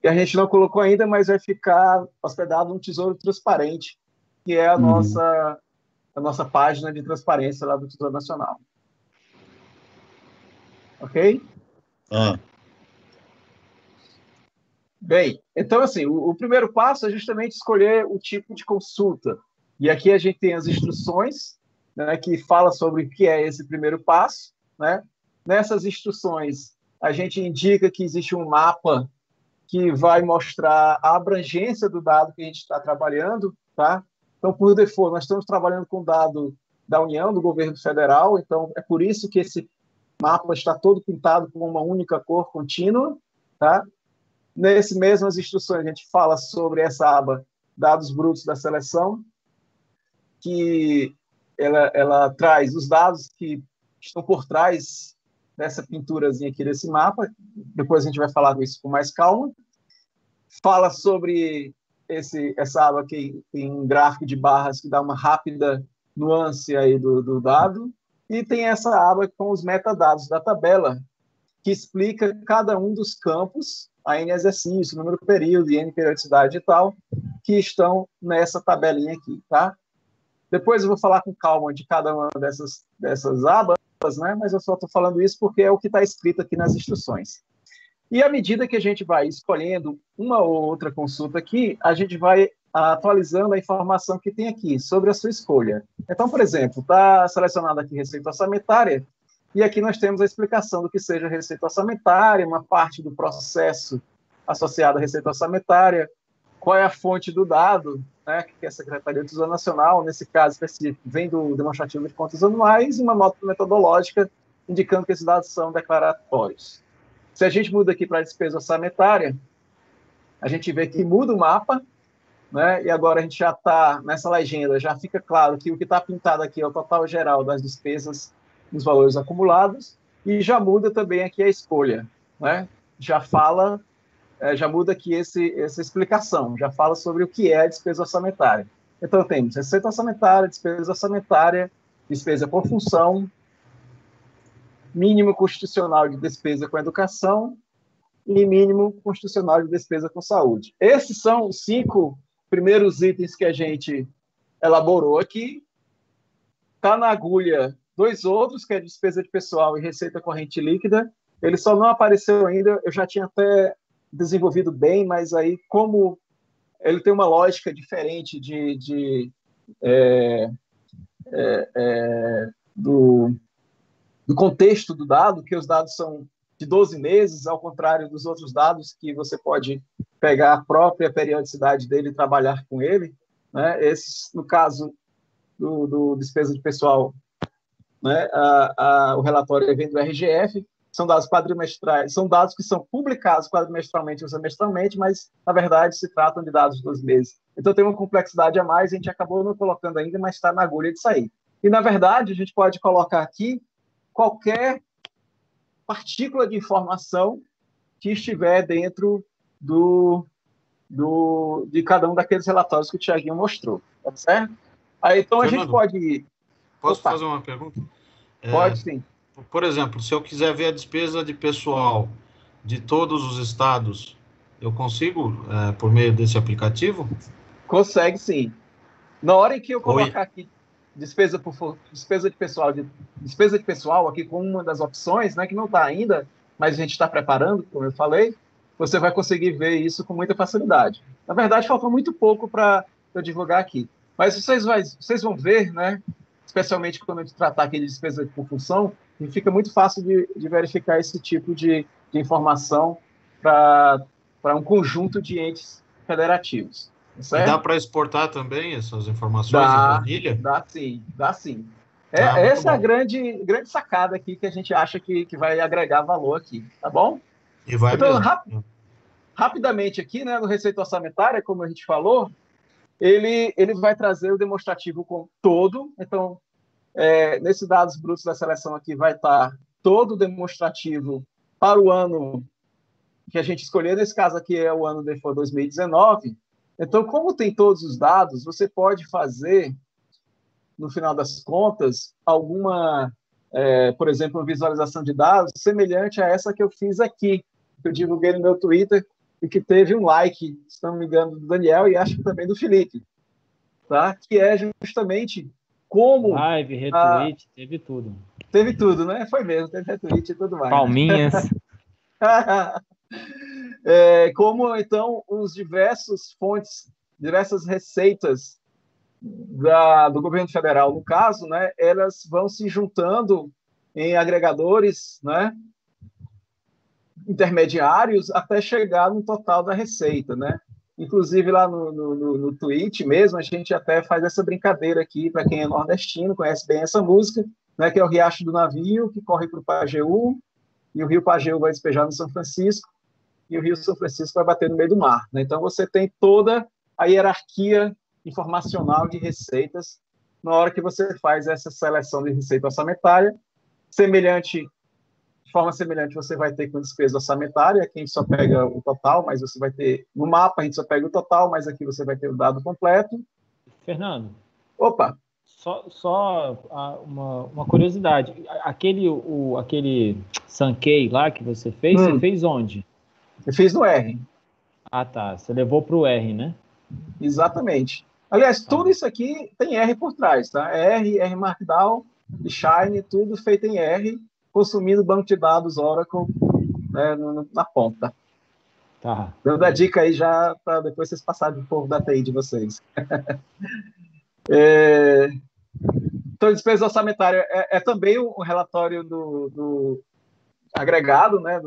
e a gente não colocou ainda, mas vai ficar hospedado no Tesouro Transparente, que é a nossa página de transparência lá do Tesouro Nacional. Ok? Bem, então, assim, o primeiro passo é justamente escolher o tipo de consulta. E aqui a gente tem as instruções, né, que fala sobre o que é esse primeiro passo, né? Nessas instruções, a gente indica que existe um mapa que vai mostrar a abrangência do dado que a gente está trabalhando, tá? Então, por default, nós estamos trabalhando com dado da União, do governo federal, então é por isso que esse mapa está todo pintado com uma única cor contínua, tá? Nesse mesmas instruções, a gente fala sobre essa aba, dados brutos da seleção, que ela traz os dados que estão por trás dessa pinturazinha aqui desse mapa. Depois a gente vai falar isso com mais calma. Fala sobre essa aba que tem um gráfico de barras que dá uma rápida nuance aí do dado. E tem essa aba com os metadados da tabela, que explica cada um dos campos, a N exercício, número período, N periodicidade e tal, que estão nessa tabelinha aqui, tá? Depois eu vou falar com calma de cada uma dessas abas, né? Mas eu só estou falando isso porque é o que está escrito aqui nas instruções. E à medida que a gente vai escolhendo uma ou outra consulta aqui, a gente vai atualizando a informação que tem aqui sobre a sua escolha. Então, por exemplo, está selecionada aqui receita orçamentária, e aqui nós temos a explicação do que seja receita orçamentária, uma parte do processo associado à receita orçamentária, qual é a fonte do dado, né, que é a Secretaria do Tesouro Nacional, nesse caso específico, vem do demonstrativo de contas anuais, e uma nota metodológica indicando que esses dados são declaratórios. Se a gente muda aqui para a despesa orçamentária, a gente vê que muda o mapa, né, e agora a gente já está nessa legenda, já fica claro que o que está pintado aqui é o total geral das despesas nos valores acumulados, e já muda também aqui a escolha, né? Já muda aqui essa explicação, já fala sobre o que é a despesa orçamentária. Então, temos receita orçamentária, despesa por função, mínimo constitucional de despesa com educação e mínimo constitucional de despesa com saúde. Esses são os 5 primeiros itens que a gente elaborou aqui. Está na agulha 2 outros, que é despesa de pessoal e receita corrente líquida. Ele só não apareceu ainda, eu já tinha até desenvolvido bem, mas aí, como ele tem uma lógica diferente do contexto do dado, que os dados são de 12 meses, ao contrário dos outros dados, que você pode pegar a própria periodicidade dele e trabalhar com ele, né? Esses, no caso do despesa de pessoal, né, o relatório vem do RGF, são dados quadrimestrais, são dados que são publicados quadrimestralmente ou semestralmente, mas, na verdade, se tratam de dados de 2 meses. Então, tem uma complexidade a mais, a gente acabou não colocando ainda, mas está na agulha de sair. E, na verdade, a gente pode colocar aqui qualquer partícula de informação que estiver dentro de cada um daqueles relatórios que o Thiaguinho mostrou, tá certo? Aí, então, Fernando, a gente pode... Posso fazer uma pergunta? Pode, sim. Por exemplo, se eu quiser ver a despesa de pessoal de todos os estados, eu consigo por meio desse aplicativo? Consegue, sim. Na hora em que eu colocar aqui despesa de pessoal aqui como uma das opções, né, que não está ainda, mas a gente está preparando, como eu falei, você vai conseguir ver isso com muita facilidade. Na verdade, falta muito pouco para eu divulgar aqui. Mas vocês vão ver, né, especialmente quando a gente tratar aqui de despesa por função, fica muito fácil de verificar esse tipo de informação para um conjunto de entes federativos. Certo? E dá para exportar também essas informações em planilha? Dá sim. Essa é a grande sacada aqui que a gente acha que vai agregar valor aqui, tá bom? E vai então, mesmo. Rapidamente aqui, né, no Receita Orçamentária, como a gente falou, ele vai trazer o demonstrativo com todo. Então, nesses dados brutos da seleção aqui vai estar todo o demonstrativo para o ano que a gente escolheu. Nesse caso aqui é o ano de 2019. Então, como tem todos os dados, você pode fazer, no final das contas, alguma, por exemplo, uma visualização de dados semelhante a essa que eu fiz aqui, que eu divulguei no meu Twitter e que teve um like, se não me engano, do Daniel e acho que também do Felipe, tá? Que é justamente como... Live, retweet, teve tudo. Teve tudo, né? Foi mesmo, teve retweet e tudo mais. Palminhas. Como, então, os diversas receitas do governo federal, no caso, né, elas vão se juntando em agregadores, né, intermediários até chegar no total da receita, né? Inclusive, lá no Twitch mesmo, a gente até faz essa brincadeira aqui, para quem é nordestino, conhece bem essa música, né, que é o Riacho do Navio, que corre para o Pajeú, e o rio Pajeú vai despejar no São Francisco, e o rio São Francisco vai bater no meio do mar, né? Então, você tem toda a hierarquia informacional de receitas na hora que você faz essa seleção de receita orçamentária. De forma semelhante, você vai ter com despesa orçamentária, aqui a gente só pega o total, mas você vai ter... No mapa, a gente só pega o total, mas aqui você vai ter o dado completo. Fernando. Opa! Só uma curiosidade. Aquele Sankey lá que você fez, você fez onde? Eu fiz no R. Ah, tá. Você levou para o R, né? Exatamente. Aliás, tudo isso aqui tem R por trás, tá? R Markdown, e Shine, tudo feito em R, consumindo banco de dados Oracle, né, na ponta. Tá. Dando a dica aí já para depois vocês passarem por da TI de vocês. Então, despesa orçamentária é também um relatório do agregado, né,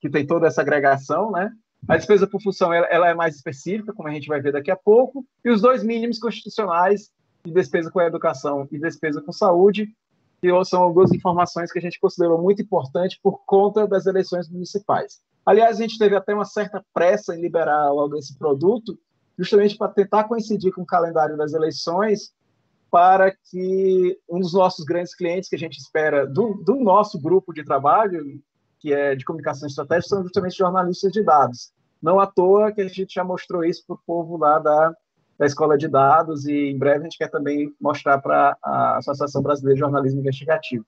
que tem toda essa agregação, né? A despesa por função ela é mais específica, como a gente vai ver daqui a pouco, e os dois mínimos constitucionais de despesa com a educação e despesa com saúde, que são duas informações que a gente considerou muito importante por conta das eleições municipais. Aliás, a gente teve até uma certa pressa em liberar logo esse produto, justamente para tentar coincidir com o calendário das eleições, para que um dos nossos grandes clientes que a gente espera do nosso grupo de trabalho, que é de comunicação estratégica, são justamente jornalistas de dados. Não à toa que a gente já mostrou isso para o povo lá da Escola de Dados, e em breve a gente quer também mostrar para a Associação Brasileira de Jornalismo Investigativo.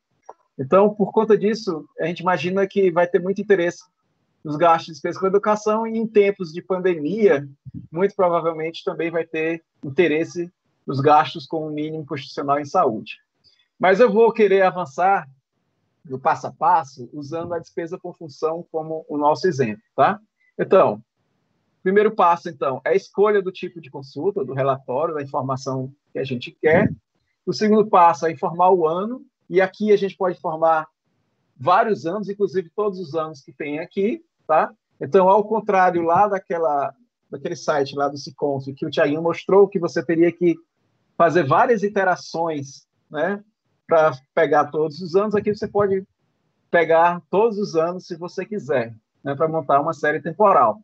Então, por conta disso, a gente imagina que vai ter muito interesse nos gastos de despesa com educação, e em tempos de pandemia, muito provavelmente também vai ter interesse nos gastos com o mínimo constitucional em saúde. Mas eu vou querer avançar no passo a passo, usando a despesa por função como o nosso exemplo, tá? Então, primeiro passo, então, é a escolha do tipo de consulta, do relatório, da informação que a gente quer. O segundo passo é informar o ano, e aqui a gente pode informar vários anos, inclusive todos os anos que tem aqui, tá? Então, ao contrário lá daquele site lá do Siconf, que o Thiaguinho mostrou que você teria que fazer várias iterações, né, para pegar todos os anos, aqui você pode pegar todos os anos se você quiser, né, para montar uma série temporal.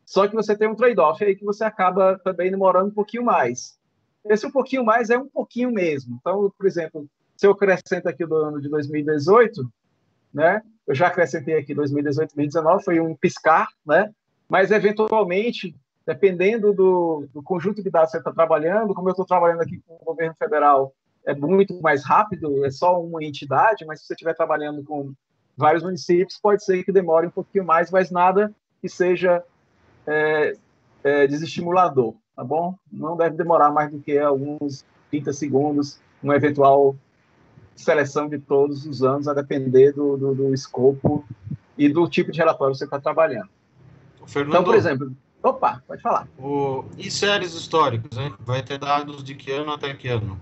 Só que você tem um trade-off aí que você acaba também demorando um pouquinho mais. Esse um pouquinho mais é um pouquinho mesmo. Então, por exemplo, se eu acrescento aqui do ano de 2018, né, eu já acrescentei aqui 2018, 2019, foi um piscar, né, mas eventualmente, dependendo do conjunto de dados que você está trabalhando, como eu estou trabalhando aqui com o governo federal, é muito mais rápido, é só uma entidade, mas se você estiver trabalhando com vários municípios, pode ser que demore um pouquinho mais, mas nada que seja desestimulador, tá bom? Não deve demorar mais do que alguns 30 segundos, uma eventual seleção de todos os anos, a depender do escopo e do tipo de relatório que você está trabalhando. Fernando, Então, por exemplo... Opa, pode falar. E séries históricas, hein? Vai ter dados de que ano até que ano?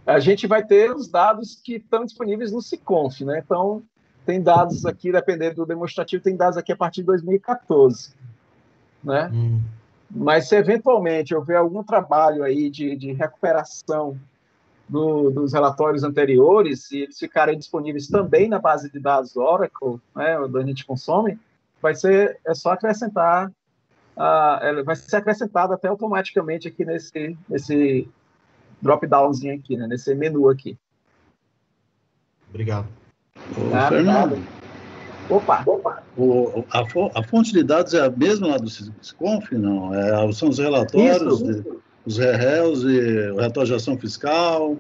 A gente vai ter os dados que estão disponíveis no SICONF, né? Então, tem dados aqui, dependendo do demonstrativo, tem dados aqui a partir de 2014, né? Mas se eventualmente houver algum trabalho aí de recuperação dos relatórios anteriores, e eles ficarem disponíveis também na base de dados Oracle, né, onde a gente consome, é só acrescentar, vai ser acrescentado até automaticamente aqui nesse drop-downzinho aqui, né, nesse menu aqui. Obrigado. Fernando. Opa. A fonte de dados é a mesma lá do SICONF, não? São os relatórios, os RELs e o relatório de ação fiscal?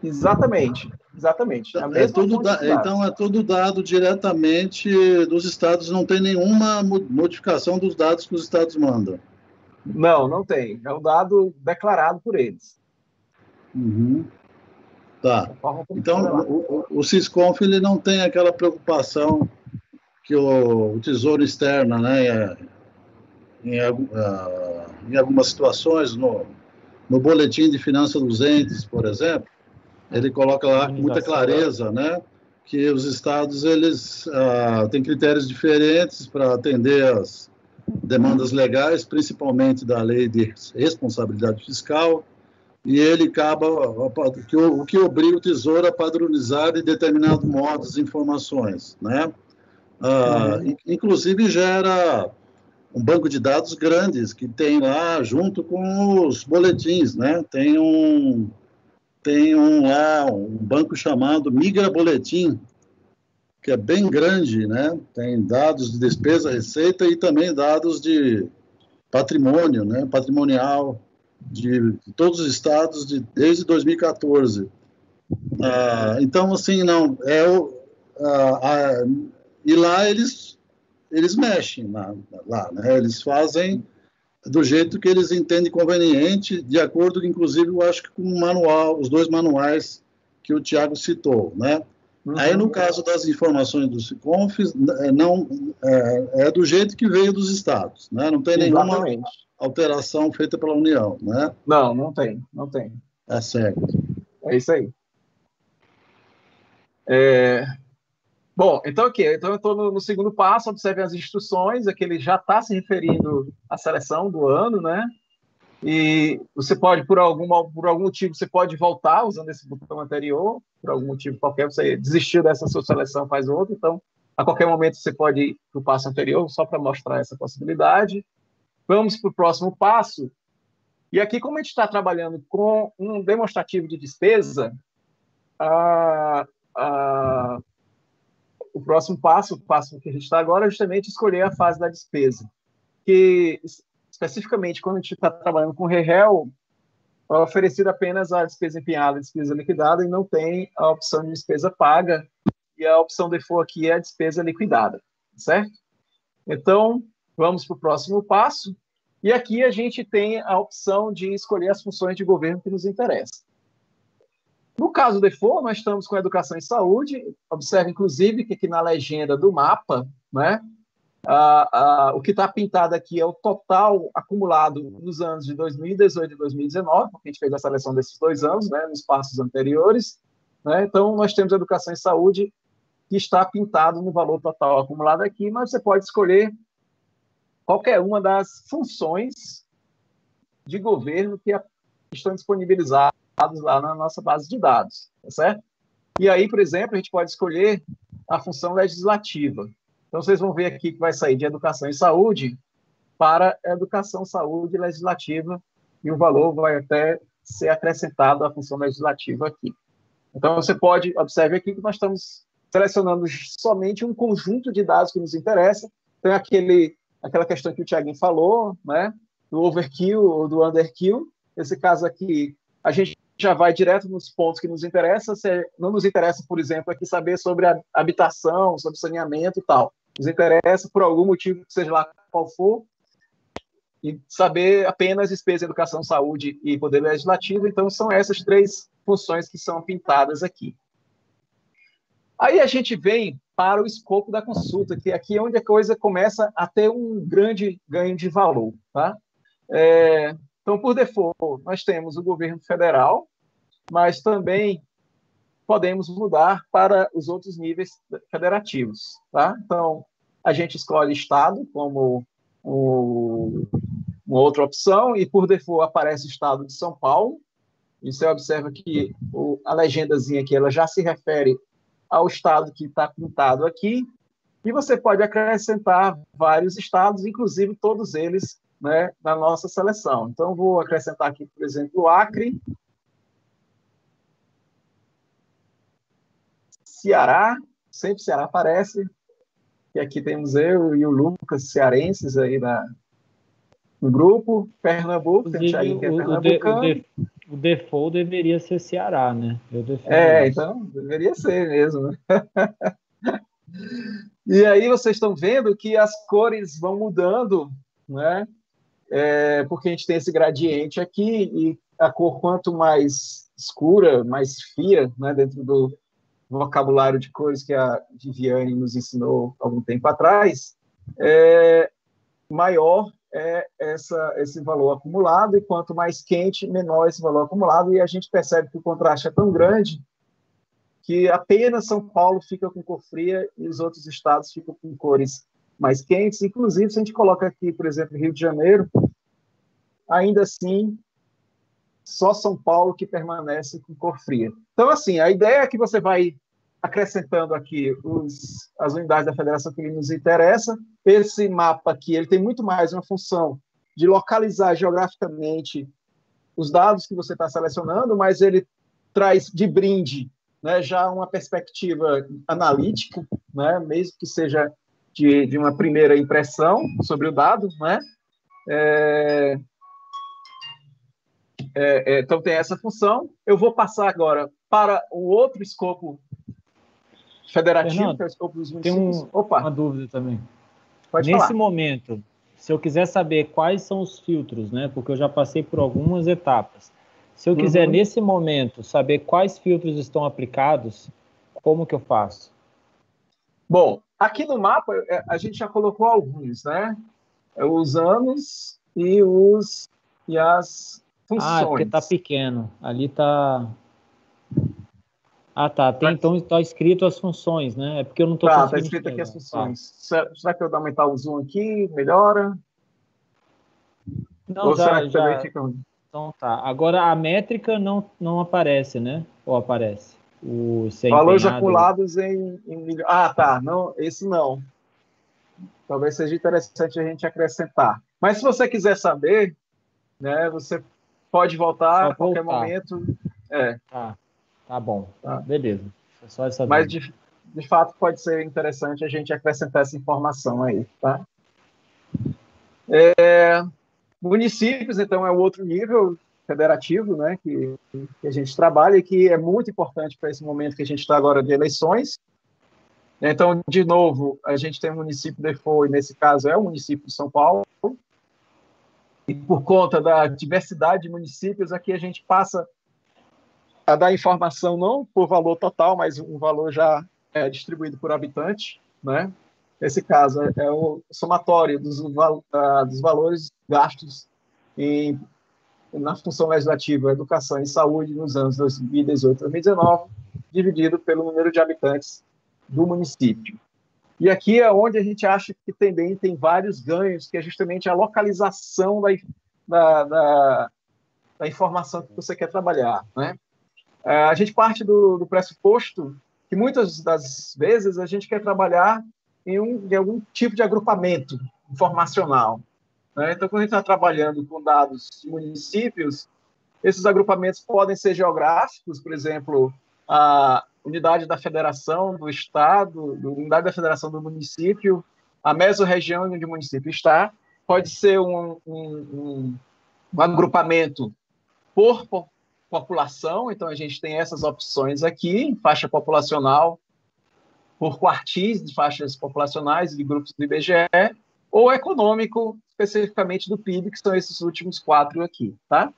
Exatamente. Então é tudo dado diretamente dos estados, não tem nenhuma modificação dos dados que os estados mandam? Não tem. É um dado declarado por eles. Uhum. Tá. Então, o SICONF ele não tem aquela preocupação que o Tesouro externa, né, em algumas situações, no Boletim de Finanças dos Entes, por exemplo, ele coloca lá com muita clareza, né, que os estados eles têm critérios diferentes para atender as demandas legais, principalmente da Lei de Responsabilidade Fiscal, e ele acaba o que obriga o Tesouro a padronizar de determinado modo as informações, né? Inclusive gera um banco de dados grandes que tem lá junto com os boletins, né? Tem um banco chamado Migra Boletim, que é bem grande, né? Tem dados de despesa, receita e também dados de patrimônio, né? Patrimonial de todos os estados desde 2014. Então, assim, não, e lá eles mexem, lá, né? Eles fazem do jeito que eles entendem conveniente, de acordo, inclusive, eu acho que com o manual, os 2 manuais que o Tiago citou, né? Aí, no caso das informações do SICONF, é do jeito que veio dos estados, né? Não tem nenhuma alteração feita pela União, né? Não tem. É certo. É isso aí. Bom, então aqui, então eu estou no segundo passo, observe as instruções, aqui ele já está se referindo à seleção do ano, né? E você pode, por algum motivo, você pode voltar usando esse botão anterior, por algum motivo qualquer, você desistiu dessa sua seleção, faz outra, então, a qualquer momento você pode ir para o passo anterior, só para mostrar essa possibilidade. Vamos para o próximo passo, e aqui, como a gente está trabalhando com um demonstrativo de despesa, o próximo passo, o passo que a gente está agora, é justamente escolher a fase da despesa, que especificamente quando a gente está trabalhando com REL, é oferecido apenas a despesa empenhada, a despesa liquidada, e não tem a opção de despesa paga, e a opção default aqui é a despesa liquidada, certo? Então, vamos para o próximo passo, e aqui a gente tem a opção de escolher as funções de governo que nos interessam. No caso default, nós estamos com educação e saúde, observe, inclusive, que aqui na legenda do mapa, né, o que está pintado aqui é o total acumulado nos anos de 2018 e 2019, porque a gente fez a seleção desses 2 anos, né, nos passos anteriores, né, então nós temos educação e saúde que está pintado no valor total acumulado aqui, mas você pode escolher qualquer uma das funções de governo que estão disponibilizadas lá na nossa base de dados, tá certo? E aí, por exemplo, a gente pode escolher a função legislativa. Então, vocês vão ver aqui que vai sair de educação e saúde para educação, saúde e legislativa, e o valor vai até ser acrescentado à função legislativa aqui. Então, você pode, observe aqui que nós estamos selecionando somente um conjunto de dados que nos interessa. Então, aquela questão que o Thiaguinho falou, né, do overkill ou do underkill. Nesse caso aqui, a gente já vai direto nos pontos que nos interessam. Não nos interessa, por exemplo, aqui saber sobre a habitação, sobre saneamento e tal. Nos interessa, por algum motivo, que seja lá qual for, e saber apenas despesa, educação, saúde e poder legislativo. Então, são essas 3 funções que são pintadas aqui. Aí a gente vem para o escopo da consulta, que aqui é onde a coisa começa a ter um grande ganho de valor. Tá? Então, por default, nós temos o governo federal, mas também podemos mudar para os outros níveis federativos. Tá? Então, a gente escolhe Estado como uma outra opção, e por default aparece o Estado de São Paulo. E você observa que a legendazinha aqui ela já se refere ao Estado que está pintado aqui, e você pode acrescentar vários estados, inclusive todos eles, né, na nossa seleção. Então, vou acrescentar aqui, por exemplo, o Acre, Ceará, sempre Ceará aparece, e aqui temos eu e o Lucas, cearenses aí no grupo, Pernambuco, tem o Thiaguinho que é pernambucano. O default deveria ser Ceará, né? Então, deveria ser mesmo. Né? E aí vocês estão vendo que as cores vão mudando, né? Porque a gente tem esse gradiente aqui, e a cor quanto mais escura, mais fria, né, dentro do vocabulário de cores que a Viviane nos ensinou algum tempo atrás, maior é esse valor acumulado, e quanto mais quente, menor esse valor acumulado, e a gente percebe que o contraste é tão grande que apenas São Paulo fica com cor fria e os outros estados ficam com cores mais quentes. Inclusive, se a gente coloca aqui, por exemplo, Rio de Janeiro, ainda assim, só São Paulo que permanece com cor fria. Então, assim, a ideia é que você vai acrescentando aqui as unidades da federação que nos interessa. Esse mapa aqui ele tem muito mais uma função de localizar geograficamente os dados que você está selecionando, mas ele traz de brinde, né, já uma perspectiva analítica, né, mesmo que seja de uma primeira impressão sobre o dado. Né? Então, tem essa função. Eu vou passar agora para o outro escopo federativo, Fernando, que é o escopo dos municípios. Tem uma dúvida também. Pode Nesse falar. momento, se eu quiser saber quais são os filtros, né, porque eu já passei por algumas etapas, se eu quiser, nesse momento, saber quais filtros estão aplicados, como que eu faço? Bom, aqui no mapa, a gente já colocou alguns, né? Os anos e as funções. Porque está pequeno. Ali está... tá. Então está escrito as funções, né? É porque eu não estou conseguindo... Está escrito aqui as funções. Será que eu aumentar o zoom aqui? Melhora? Não, ou será que também fica... Então tá. Agora a métrica não aparece, né? Ou aparece? Valores acumulados em... tá. Não, esse não. Talvez seja interessante a gente acrescentar. Mas se você quiser saber, né, você pode voltar a qualquer momento. Tá bom. Tá. Beleza. Só essa Mas, de fato, pode ser interessante a gente acrescentar essa informação aí. Tá? Municípios, então, é o outro nível federativo, né, que a gente trabalha e que é muito importante para esse momento que a gente está agora de eleições. Então, de novo, a gente tem o município default, e nesse caso é o município de São Paulo, e por conta da diversidade de municípios, aqui a gente passa a dar informação não por valor total, mas um valor já distribuído por habitante, né? Nesse caso, é o somatório dos valores gastos na função legislativa, educação e saúde nos anos 2018 e 2019, dividido pelo número de habitantes do município. E aqui é onde a gente acha que também tem vários ganhos, que é justamente a localização da informação que você quer trabalhar. Né? A gente parte do pressuposto que muitas das vezes a gente quer trabalhar em algum tipo de agrupamento informacional. Né? Então, quando a gente está trabalhando com dados de municípios, esses agrupamentos podem ser geográficos, por exemplo, a unidade da federação do estado, a unidade da federação do município, a mesorregião onde o município está, pode ser um agrupamento por população, então a gente tem essas opções aqui, faixa populacional, por quartis de faixas populacionais de grupos do IBGE, ou econômico, especificamente do PIB, que são esses últimos 4 aqui, tá?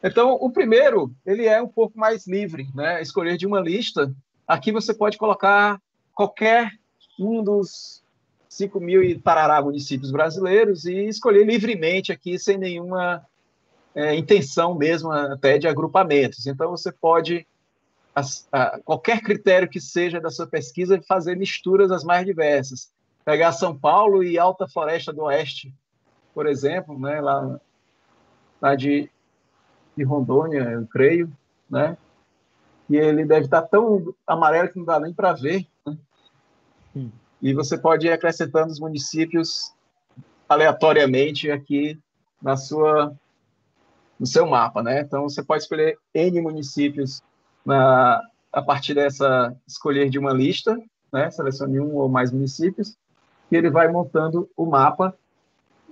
Então, o primeiro, ele é um pouco mais livre, né? Escolher de uma lista. Aqui você pode colocar qualquer um dos 5.000 e tarará municípios brasileiros e escolher livremente aqui, sem nenhuma intenção mesmo até de agrupamentos. Então, você pode, qualquer critério que seja da sua pesquisa, fazer misturas as mais diversas. Pegar São Paulo e Alta Floresta do Oeste, por exemplo, né? lá de Rondônia, eu creio, né? E ele deve estar tão amarelo que não dá nem para ver, né? E você pode ir acrescentando os municípios aleatoriamente aqui no seu mapa, né? Então, você pode escolher N municípios a partir dessa escolher de uma lista, né? Selecione um ou mais municípios, e ele vai montando o mapa.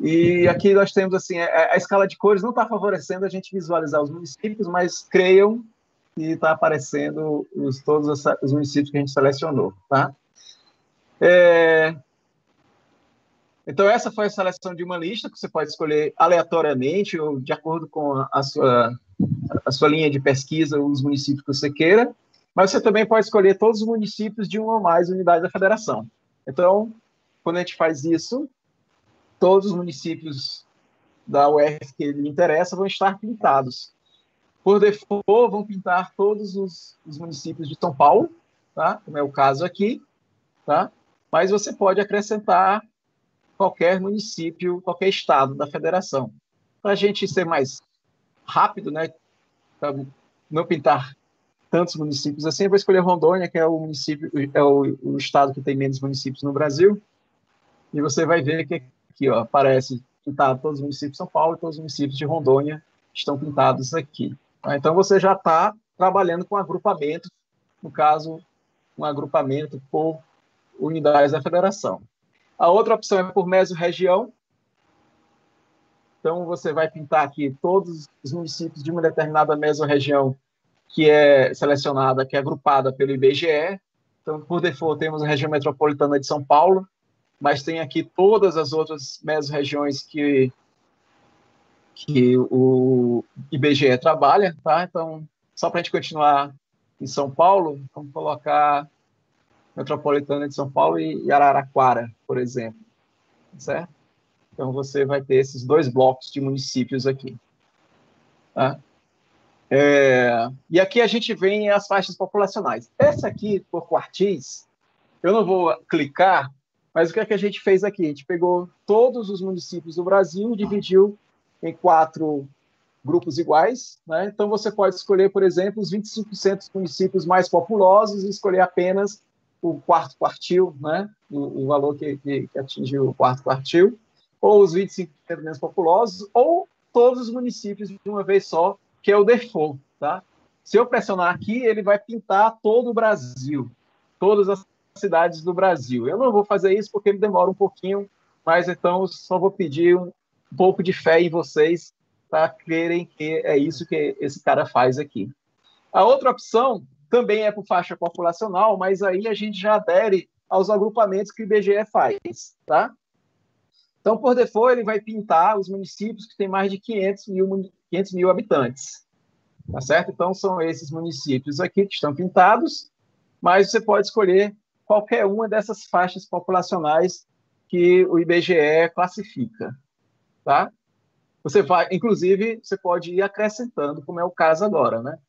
E aqui nós temos, assim, a escala de cores não está favorecendo a gente visualizar os municípios, mas creiam que está aparecendo todos os municípios que a gente selecionou, tá? Então, essa foi a seleção de uma lista, que você pode escolher aleatoriamente ou de acordo com a sua linha de pesquisa, os municípios que você queira, mas você também pode escolher todos os municípios de uma ou mais unidades da federação. Então, quando a gente faz isso, todos os municípios da UF que lhe interessa vão estar pintados. Por default, vão pintar todos os municípios de São Paulo, tá? Como é o caso aqui, tá? Mas você pode acrescentar qualquer município, qualquer estado da federação. Para a gente ser mais rápido, né? Para não pintar tantos municípios assim, eu vou escolher Rondônia, que é o estado que tem menos municípios no Brasil, e você vai ver que aqui, ó, aparece pintado todos os municípios de São Paulo e todos os municípios de Rondônia estão pintados aqui. Tá? Então, você já está trabalhando com agrupamento, no caso, um agrupamento por unidades da federação. A outra opção é por mesorregião. Então, você vai pintar aqui todos os municípios de uma determinada mesorregião que é selecionada, que é agrupada pelo IBGE. Então, por default, temos a região metropolitana de São Paulo, mas tem aqui todas as outras mesorregiões que o IBGE trabalha, tá? Então, só para a gente continuar em São Paulo, vamos colocar metropolitana de São Paulo e Araraquara, por exemplo, certo? Então, você vai ter esses 2 blocos de municípios aqui, tá? E aqui a gente vem as faixas populacionais. Essa aqui, por quartis, eu não vou clicar, mas o que é que a gente fez aqui? A gente pegou todos os municípios do Brasil e dividiu em 4 grupos iguais, né? Então, você pode escolher, por exemplo, os 25% dos municípios mais populosos e escolher apenas o 4º quartil, né? O valor que atingiu o 4º quartil, ou os 25% menos populosos, ou todos os municípios de uma vez só, que é o default, tá? Se eu pressionar aqui, ele vai pintar todo o Brasil, todas as cidades do Brasil. Eu não vou fazer isso porque me demora um pouquinho, mas então só vou pedir um pouco de fé em vocês para crerem que é isso que esse cara faz aqui. A outra opção também é por faixa populacional, mas aí a gente já adere aos agrupamentos que o IBGE faz, tá? Então, por default, ele vai pintar os municípios que têm mais de 500 mil habitantes, tá certo? Então, são esses municípios aqui que estão pintados, mas você pode escolher qualquer uma dessas faixas populacionais que o IBGE classifica, tá? Inclusive, você pode ir acrescentando, como é o caso agora, né?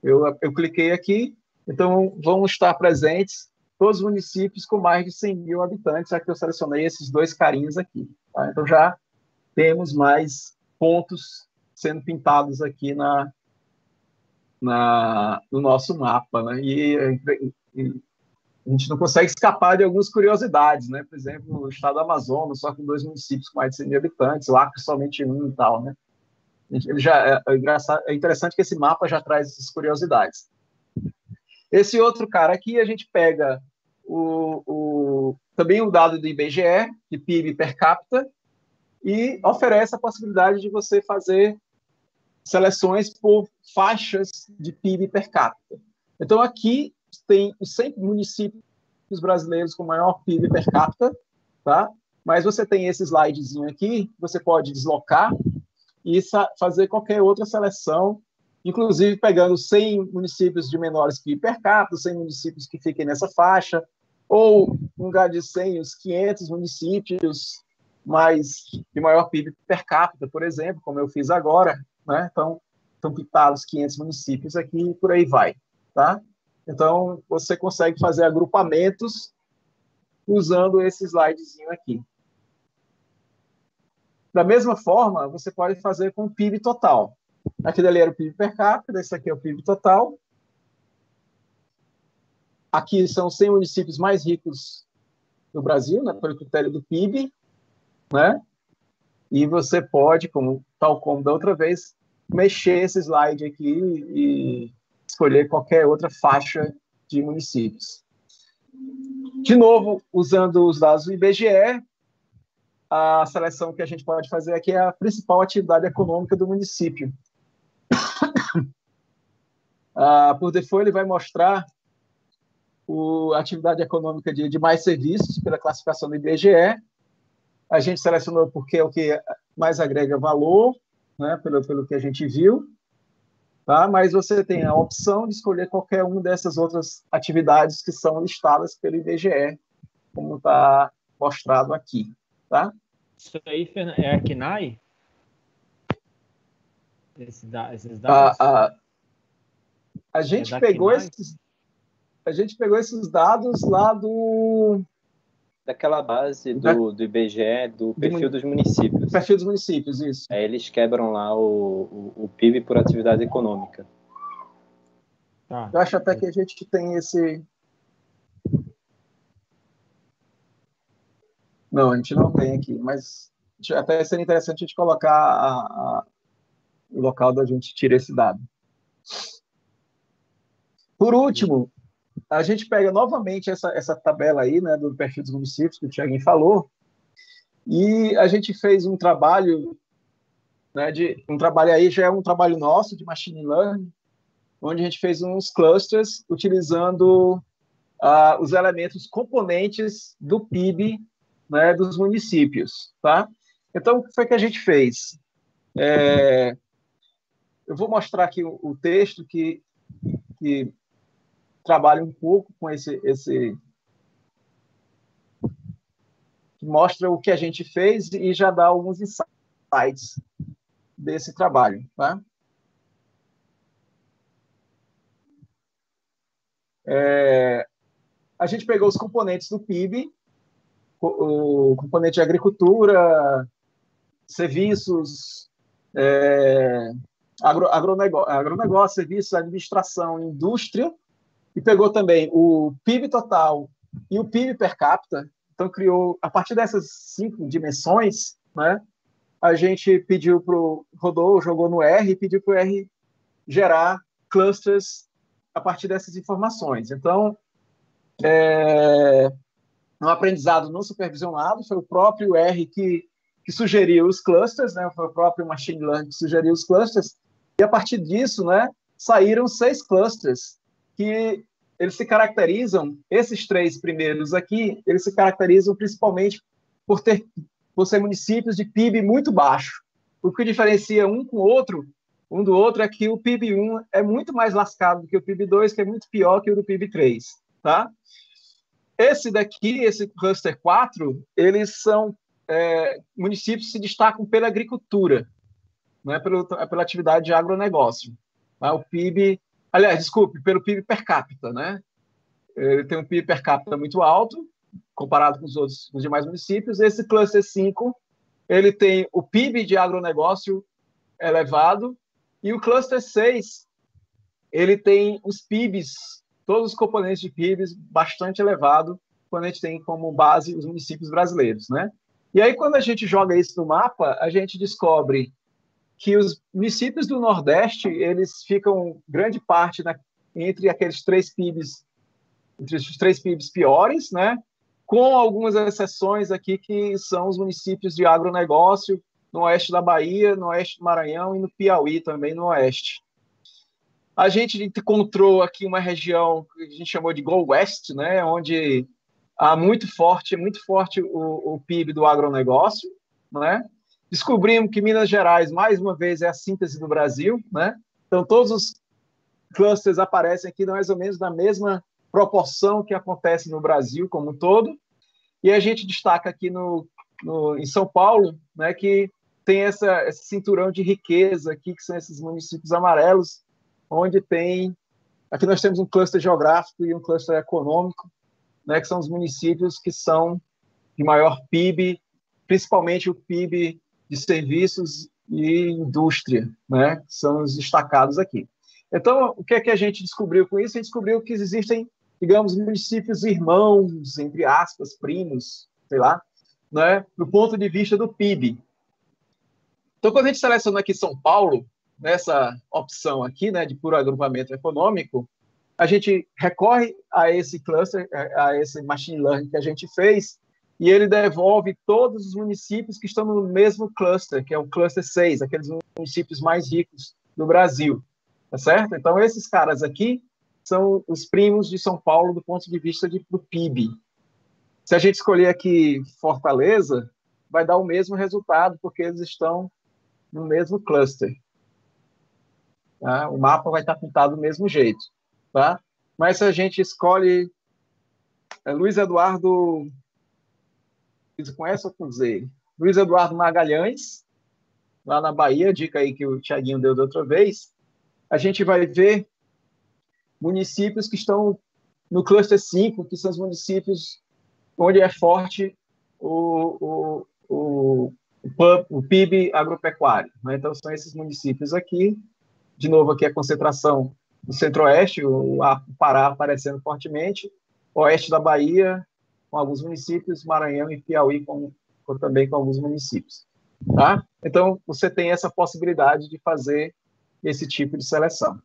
Eu cliquei aqui, então vão estar presentes todos os municípios com mais de 100 mil habitantes, já que eu selecionei esses 2 carinhos aqui, tá? Então, já temos mais pontos sendo pintados aqui no nosso mapa, né? E a gente não consegue escapar de algumas curiosidades, né? Por exemplo, o estado do Amazonas, só com 2 municípios com mais de 100 mil habitantes, o Acre somente 1 e tal, né? É interessante que esse mapa já traz essas curiosidades. Esse outro cara aqui, a gente pega também um dado do IBGE, de PIB per capita, e oferece a possibilidade de você fazer seleções por faixas de PIB per capita. Então, aqui tem os 100 municípios brasileiros com maior PIB per capita, tá? Mas você tem esse slidezinho aqui, você pode deslocar e fazer qualquer outra seleção, inclusive pegando 100 municípios de menores PIB per capita, 100 municípios que fiquem nessa faixa, ou no lugar de 100, os 500 municípios de maior PIB per capita, por exemplo, como eu fiz agora, né? Então pintar os 500 municípios aqui e por aí vai, tá? Então, você consegue fazer agrupamentos usando esse slidezinho aqui. Da mesma forma, você pode fazer com o PIB total. Aquele ali era o PIB per capita, esse aqui é o PIB total. Aqui são os 100 municípios mais ricos do Brasil, né, pelo critério do PIB, né? E você pode, tal como da outra vez, mexer esse slide aqui e escolher qualquer outra faixa de municípios. De novo, usando os dados do IBGE, a seleção que a gente pode fazer aqui é a principal atividade econômica do município. Por default, ele vai mostrar a atividade econômica de mais serviços pela classificação do IBGE. A gente selecionou porque é o que mais agrega valor, né, pelo que a gente viu. Tá? Mas você tem a opção de escolher qualquer uma dessas outras atividades que são listadas pelo IBGE, como está mostrado aqui. Tá? Isso aí é a KNAI? Esses dados? A gente pegou esses dados lá daquela base do IBGE, do perfil dos municípios. Perfil dos municípios, isso. Aí eles quebram lá o PIB por atividade econômica. Tá. Eu acho até que a gente tem esse... Não, a gente não tem aqui, mas até seria interessante a gente colocar o local da gente tira esse dado. Por último, a gente pega novamente essa tabela aí, né, do perfil dos municípios, que o Thiaguinho falou, e a gente fez um trabalho, né, aí já é um trabalho nosso de machine learning, onde a gente fez uns clusters utilizando os elementos componentes do PIB, né, dos municípios, tá? Então, o que foi que a gente fez? Eu vou mostrar aqui o texto que trabalha um pouco com esse que mostra o que a gente fez e já dá alguns insights desse trabalho, tá? A gente pegou os componentes do PIB, o componente de agricultura, serviços, agronegócio, serviços, administração, indústria, e pegou também o PIB total e o PIB per capita. Então, criou, a partir dessas 5 dimensões, né, a gente rodou, jogou no R e pediu para o R gerar clusters a partir dessas informações. Então, um aprendizado não supervisionado, foi o próprio R que sugeriu os clusters, né, foi o próprio machine learning que sugeriu os clusters, e a partir disso, né, saíram 6 clusters que eles se caracterizam, esses 3 primeiros aqui, eles se caracterizam principalmente por ser municípios de PIB muito baixo. O que diferencia um do outro, é que o PIB 1 é muito mais lascado do que o PIB 2, que é muito pior que o do PIB 3, tá? Esse daqui, esse cluster 4, eles são municípios que se destacam pela agricultura, né, pela atividade de agronegócio. Tá? O PIB, pelo PIB per capita, né? Ele tem um PIB per capita muito alto, comparado com os demais municípios. Esse cluster 5, ele tem o PIB de agronegócio elevado, e o cluster 6, ele tem os PIBs, todos os componentes de PIBs bastante elevado, quando a gente tem como base os municípios brasileiros, né? E aí, quando a gente joga isso no mapa, a gente descobre que os municípios do Nordeste, eles ficam grande parte entre aqueles 3 PIBs, entre os 3 PIBs piores, né? Com algumas exceções aqui, que são os municípios de agronegócio, no oeste da Bahia, no oeste do Maranhão e no Piauí também, no oeste. A gente encontrou aqui uma região que a gente chamou de Go West, né? Onde muito forte o PIB do agronegócio, né? Descobrimos que Minas Gerais, mais uma vez, é a síntese do Brasil, né? Então, todos os clusters aparecem aqui mais ou menos na mesma proporção que acontece no Brasil como um todo. E a gente destaca aqui em São Paulo, né, que tem esse cinturão de riqueza aqui, que são esses municípios amarelos, onde tem... Aqui nós temos um cluster geográfico e um cluster econômico, né, que são os municípios que são de maior PIB, principalmente o PIB de serviços e indústria, né, que são os destacados aqui. Então, o que é que a gente descobriu com isso? A gente descobriu que existem, digamos, municípios irmãos, entre aspas, primos, sei lá, né, do ponto de vista do PIB. Então, quando a gente seleciona aqui São Paulo, nessa opção aqui, né, de puro agrupamento econômico, a gente recorre a esse cluster, a esse machine learning que a gente fez, e ele devolve todos os municípios que estão no mesmo cluster, que é o cluster 6, aqueles municípios mais ricos do Brasil, tá certo? Então, esses caras aqui são os primos de São Paulo do ponto de vista do PIB. Se a gente escolher aqui Fortaleza, vai dar o mesmo resultado, porque eles estão no mesmo cluster. Tá? O mapa vai estar pintado do mesmo jeito. Tá? Mas se a gente escolhe Luiz Eduardo... Você conhece ou com Z? Luiz Eduardo Magalhães, lá na Bahia, dica aí que o Thiaguinho deu da outra vez, a gente vai ver municípios que estão no cluster 5, que são os municípios onde é forte o PIB agropecuário. Né? Então, são esses municípios aqui. De novo, aqui a concentração do centro-oeste, o Pará aparecendo fortemente, oeste da Bahia, com alguns municípios, Maranhão e Piauí também com alguns municípios. Tá? Então, você tem essa possibilidade de fazer esse tipo de seleção.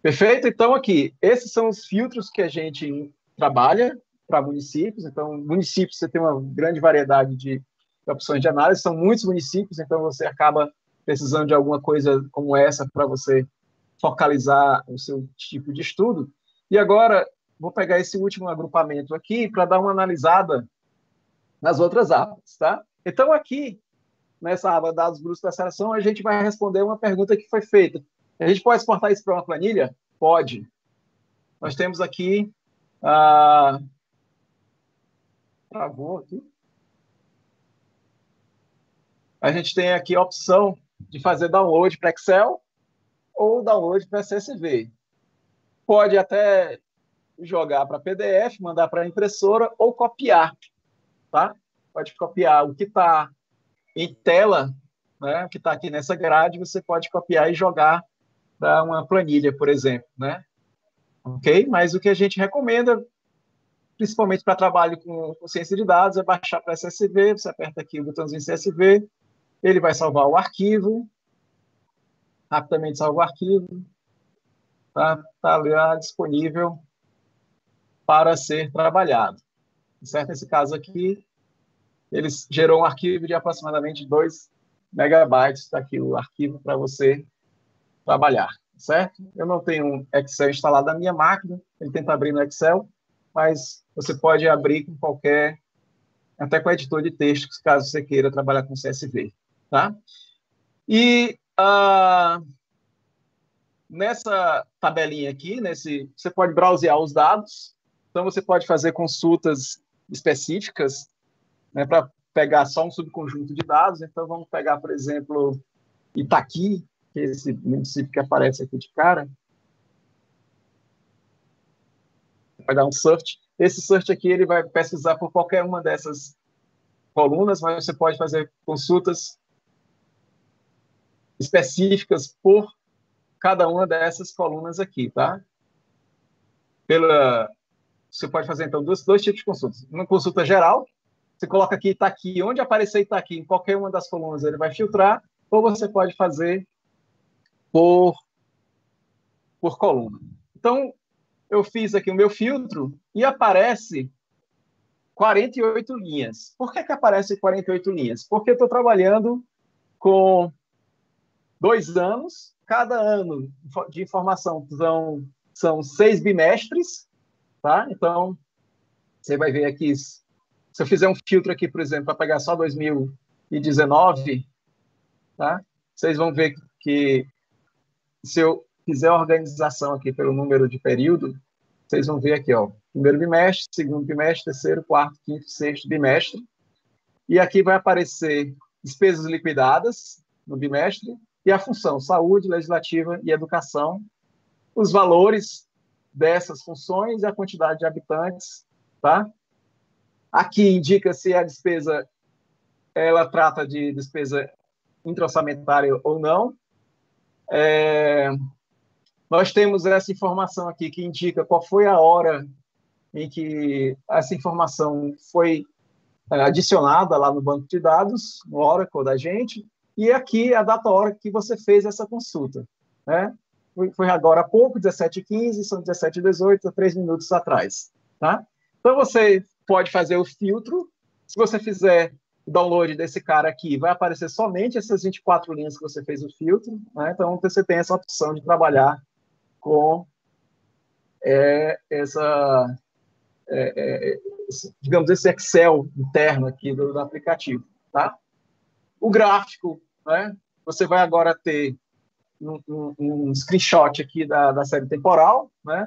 Perfeito? Então, aqui, esses são os filtros que a gente trabalha para municípios. Então, municípios, você tem uma grande variedade de opções de análise, são muitos municípios, então você acaba precisando de alguma coisa como essa para você focalizar o seu tipo de estudo. E agora, vou pegar esse último agrupamento aqui para dar uma analisada nas outras abas, tá? Então, aqui, nessa aba Dados Brutos da Seleção, a gente vai responder uma pergunta que foi feita. A gente pode exportar isso para uma planilha? Pode. Nós temos aqui... Travou aqui. A gente tem aqui a opção de fazer download para Excel ou download para CSV. Pode até jogar para PDF, mandar para a impressora ou copiar, tá? Pode copiar o que está em tela, né? O que está aqui nessa grade, você pode copiar e jogar para uma planilha, por exemplo, né? Ok? Mas o que a gente recomenda, principalmente para trabalho com ciência de dados, é baixar para CSV. Você aperta aqui o botãozinho CSV, ele vai salvar o arquivo, rapidamente salva o arquivo, tá lá disponível para ser trabalhado. Certo? Nesse caso aqui, ele gerou um arquivo de aproximadamente 2 megabytes, está aqui o arquivo para você trabalhar, certo? Eu não tenho um Excel instalado na minha máquina, ele tenta abrir no Excel, mas você pode abrir com qualquer, até com editor de texto, caso você queira trabalhar com CSV, tá? E nessa tabelinha aqui, você pode browsear os dados, então você pode fazer consultas específicas, né, para pegar só um subconjunto de dados. Então, vamos pegar, por exemplo, Itaqui, que é esse município que aparece aqui de cara. Vai dar um search. Esse search aqui ele vai pesquisar por qualquer uma dessas colunas, mas você pode fazer consultas específicas por cada uma dessas colunas aqui, tá? Você pode fazer, então, dois tipos de consultas. Uma consulta geral, você coloca aqui Itaqui, onde aparecer Itaqui, em qualquer uma das colunas ele vai filtrar, ou você pode fazer por coluna. Então, eu fiz aqui o meu filtro e aparece 48 linhas. Por que aparece 48 linhas? Porque eu estou trabalhando com 2 anos, cada ano de informação são 6 bimestres, tá? Então, você vai ver aqui, se eu fizer um filtro aqui, por exemplo, para pegar só 2019, tá? Vocês vão ver que se eu fizer a organização aqui pelo número de período, vocês vão ver aqui, ó, primeiro bimestre, segundo bimestre, terceiro, quarto, quinto, sexto bimestre. E aqui vai aparecer despesas liquidadas no bimestre e a função saúde, legislativa e educação, os valores dessas funções e a quantidade de habitantes, tá? Aqui indica se a despesa ela trata de despesa intra-orçamentária ou não. Nós temos essa informação aqui que indica qual foi a hora em que essa informação foi adicionada lá no banco de dados, no Oracle da gente, e aqui a data hora que você fez essa consulta, né? Foi agora há pouco, 17h15, são 17h18, 3 minutos atrás, tá? Então, você pode fazer o filtro. Se você fizer o download desse cara aqui, vai aparecer somente essas 24 linhas que você fez o filtro, né? Então, você tem essa opção de trabalhar com digamos, esse Excel interno aqui do aplicativo, tá? O gráfico, né? Você vai agora ter um screenshot aqui da série temporal, né?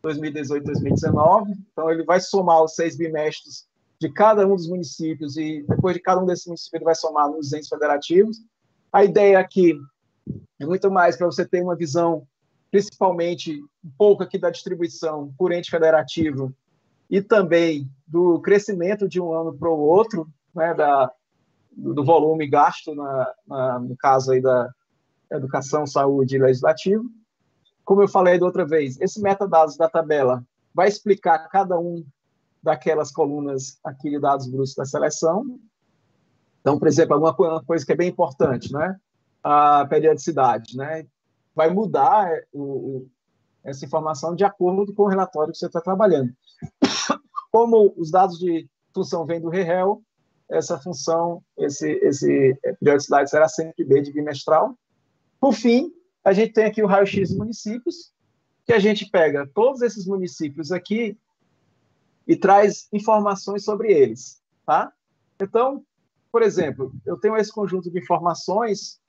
2018, 2019. Então, ele vai somar os 6 bimestres de cada um dos municípios e depois de cada um desses municípios ele vai somar nos entes federativos. A ideia aqui é muito mais para você ter uma visão, principalmente um pouco aqui da distribuição por ente federativo e também do crescimento de um ano para o outro, né, do volume gasto, no caso aí da educação, saúde e legislativo. Como eu falei da outra vez, esse metadados da tabela vai explicar cada um daquelas colunas aqui de dados brutos da seleção. Então, por exemplo, alguma coisa que é bem importante, né? A periodicidade, né? Vai mudar essa informação de acordo com o relatório que você está trabalhando. Como os dados de função vêm do REHEL, essa função, periodicidade será sempre B de bimestral. Por fim, a gente tem aqui o raio-x de municípios, que a gente pega todos esses municípios aqui e traz informações sobre eles, tá? Então, por exemplo, eu tenho esse conjunto de informações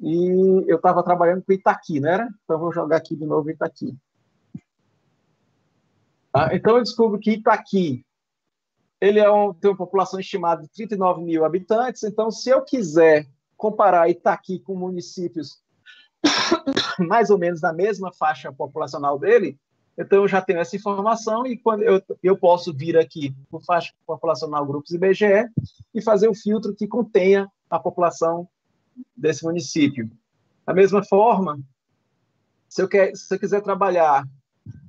e eu estava trabalhando com Itaqui, né? Então, eu vou jogar aqui de novo Itaqui. Tá? Então, eu descubro que Itaqui ele tem uma população estimada de 39 mil habitantes. Então, se eu quiser comparar Itaqui com municípios mais ou menos da mesma faixa populacional dele, então eu já tenho essa informação e quando eu posso vir aqui por faixa populacional grupos IBGE e fazer o filtro que contenha a população desse município. Da mesma forma, se eu quiser trabalhar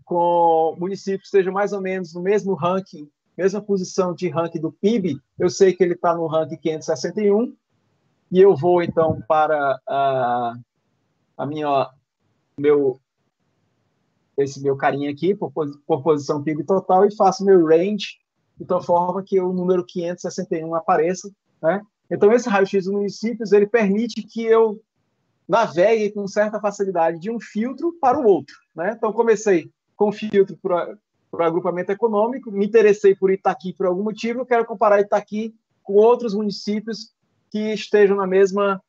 com municípios que estejam mais ou menos no mesmo ranking, mesma posição de ranking do PIB, eu sei que ele está no ranking 561, e eu vou, então, para esse meu carinha aqui, por posição PIB total, e faço meu range, de tal forma que o número 561 apareça, né? Então, esse raio-x dos municípios, ele permite que eu navegue com certa facilidade de um filtro para o outro, né? Então, comecei com filtro para o agrupamento econômico, me interessei por Itaqui por algum motivo, eu quero comparar Itaqui com outros municípios que estejam na mesma,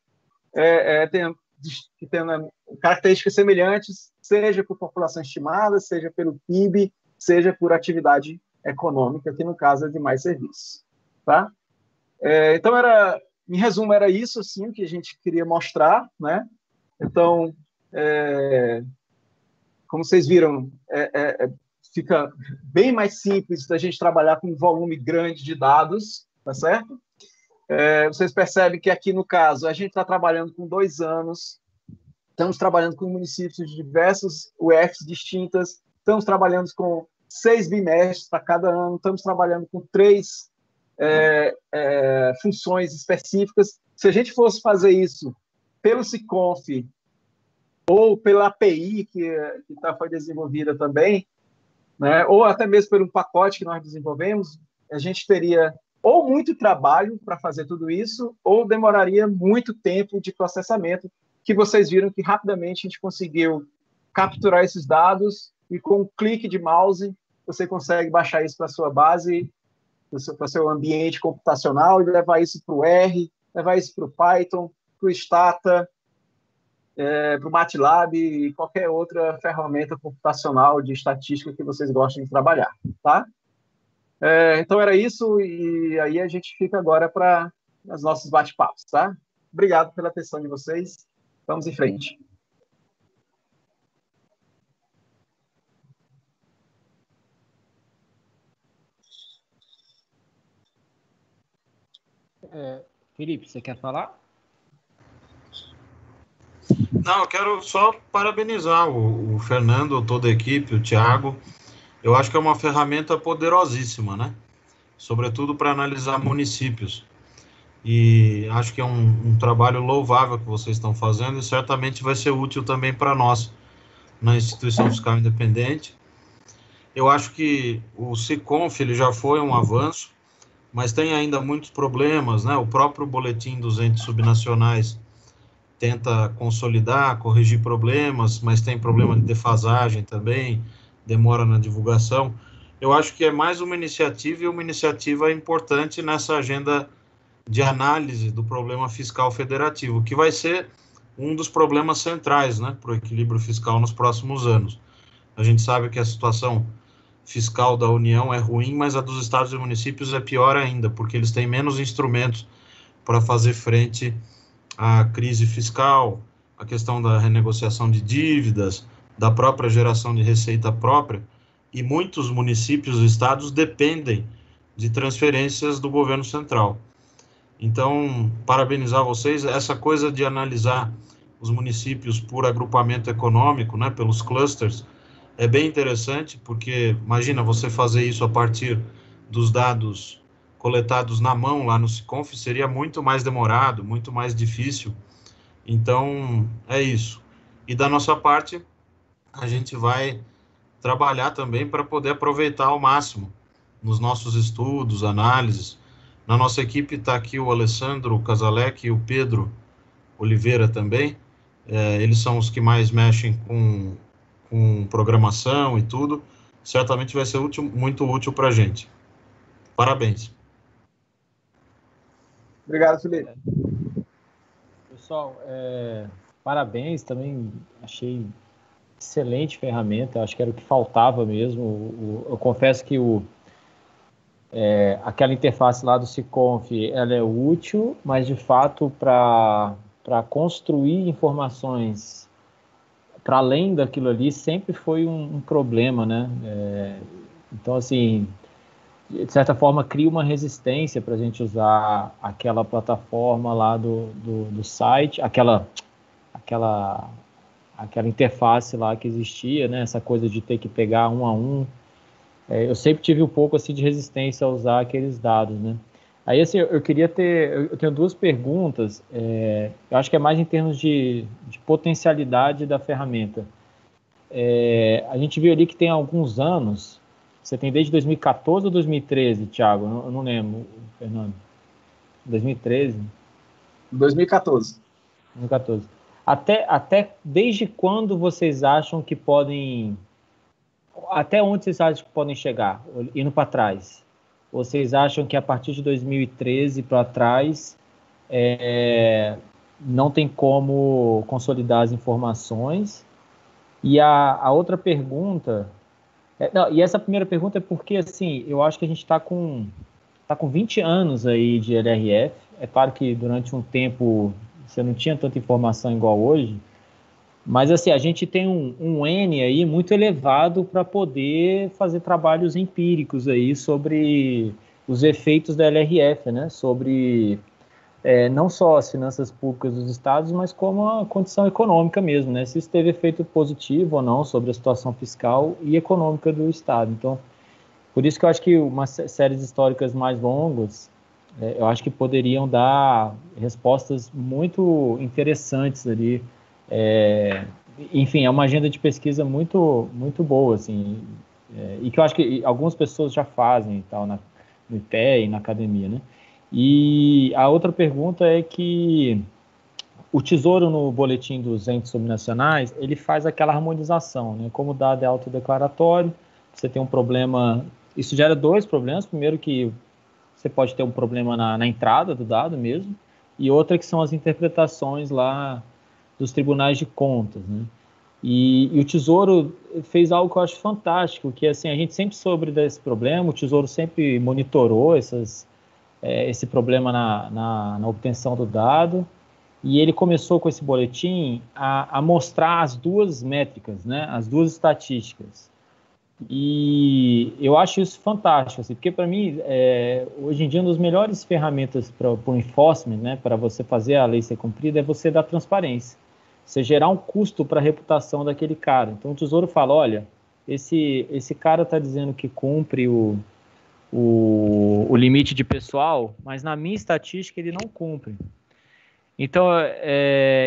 que tenham características semelhantes, seja por população estimada, seja pelo PIB, seja por atividade econômica, que no caso é de mais serviços. Tá? Então, em resumo, era isso assim, que a gente queria mostrar, né? Então, como vocês viram, fica bem mais simples da gente trabalhar com um volume grande de dados, tá certo? Vocês percebem que aqui, no caso, a gente está trabalhando com 2 anos, estamos trabalhando com municípios de diversas UFs distintas, estamos trabalhando com 6 bimestres para cada ano, estamos trabalhando com 3 funções específicas. Se a gente fosse fazer isso pelo SICONF ou pela API que foi desenvolvida também, né, ou até mesmo por um pacote que nós desenvolvemos, a gente teria ou muito trabalho para fazer tudo isso, ou demoraria muito tempo de processamento, que vocês viram que rapidamente a gente conseguiu capturar esses dados e com um clique de mouse você consegue baixar isso para a sua base, para o seu ambiente computacional e levar isso para o R, levar isso para o Python, para o Stata, para o MATLAB e qualquer outra ferramenta computacional de estatística que vocês gostem de trabalhar, tá? Então era isso, e aí a gente fica agora para os nossos bate-papos, tá? Obrigado pela atenção de vocês. Vamos em frente. Felipe, você quer falar? Não, eu quero só parabenizar o Fernando, toda a equipe, o Thiago. Eu acho que é uma ferramenta poderosíssima, né? Sobretudo para analisar municípios. E acho que é um trabalho louvável que vocês estão fazendo e certamente vai ser útil também para nós, na Instituição Fiscal Independente. Eu acho que o SICONF ele já foi um avanço, mas tem ainda muitos problemas, né? O próprio boletim dos entes subnacionais tenta consolidar, corrigir problemas, mas tem problema de defasagem também, demora na divulgação. Eu acho que é mais uma iniciativa, e uma iniciativa importante nessa agenda de análise do problema fiscal federativo, que vai ser um dos problemas centrais, né, para o equilíbrio fiscal nos próximos anos. A gente sabe que a situação fiscal da União é ruim, mas a dos estados e municípios é pior ainda, porque eles têm menos instrumentos para fazer frente à crise fiscal, a questão da renegociação de dívidas, da própria geração de receita própria, e muitos municípios e estados dependem de transferências do governo central. Então, parabenizar vocês, essa coisa de analisar os municípios por agrupamento econômico, né, pelos clusters, é bem interessante, porque imagina você fazer isso a partir dos dados coletados na mão lá no SICONF, seria muito mais demorado, muito mais difícil. Então, é isso. E da nossa parte, a gente vai trabalhar também para poder aproveitar ao máximo nos nossos estudos, análises. Na nossa equipe está aqui o Alessandro Casalec e o Pedro Oliveira também. Eles são os que mais mexem com programação e tudo. Certamente vai ser muito útil para a gente. Parabéns. Obrigado, Felipe. Pessoal, parabéns, também achei excelente ferramenta, acho que era o que faltava mesmo. Eu confesso que aquela interface lá do SICONF, ela é útil, mas de fato para construir informações para além daquilo ali sempre foi um problema, né? Então, assim, de certa forma, cria uma resistência para a gente usar aquela plataforma lá do site, aquela interface lá que existia, né? Essa coisa de ter que pegar um a um. Eu sempre tive um pouco assim de resistência a usar aqueles dados, né? Aí, assim, eu tenho duas perguntas, eu acho que é mais em termos de potencialidade da ferramenta. A gente viu ali que tem alguns anos, você tem desde 2014 ou 2013, Thiago? Eu não lembro, Fernando. 2013? 2014. 2014. Até desde quando vocês acham que podem... Até onde vocês acham que podem chegar, indo para trás? Vocês acham que a partir de 2013 para trás não tem como consolidar as informações? E a outra pergunta... e essa primeira pergunta é porque, assim, eu acho que a gente está com 20 anos aí de LRF. É claro que durante um tempo você não tinha tanta informação igual hoje, mas, assim, a gente tem um N aí muito elevado para poder fazer trabalhos empíricos aí sobre os efeitos da LRF, né? Sobre não só as finanças públicas dos estados, mas como a condição econômica mesmo, né? Se isso teve efeito positivo ou não sobre a situação fiscal e econômica do estado. Então, por isso que eu acho que umas séries históricas mais longas, eu acho que poderiam dar respostas muito interessantes ali. Enfim, é uma agenda de pesquisa muito, muito boa, assim, e que eu acho que algumas pessoas já fazem e tal, no IPE e na academia, né? E a outra pergunta é que o Tesouro, no boletim dos entes subnacionais, ele faz aquela harmonização, né? Como o dado é autodeclaratório, você tem um problema, isso gera dois problemas. Primeiro que você pode ter um problema na entrada do dado mesmo, e outra que são as interpretações lá dos tribunais de contas, né? E o Tesouro fez algo que eu acho fantástico, que assim, a gente sempre soube desse problema, o Tesouro sempre monitorou esse problema na obtenção do dado, e ele começou com esse boletim a mostrar as duas métricas, né, as duas estatísticas. E eu acho isso fantástico, assim, porque para mim, hoje em dia, uma das melhores ferramentas para o enforcement, né, para você fazer a lei ser cumprida, é você dar transparência. Você gerar um custo para a reputação daquele cara. Então o Tesouro fala, olha, esse cara está dizendo que cumpre o limite de pessoal, mas na minha estatística ele não cumpre. Então,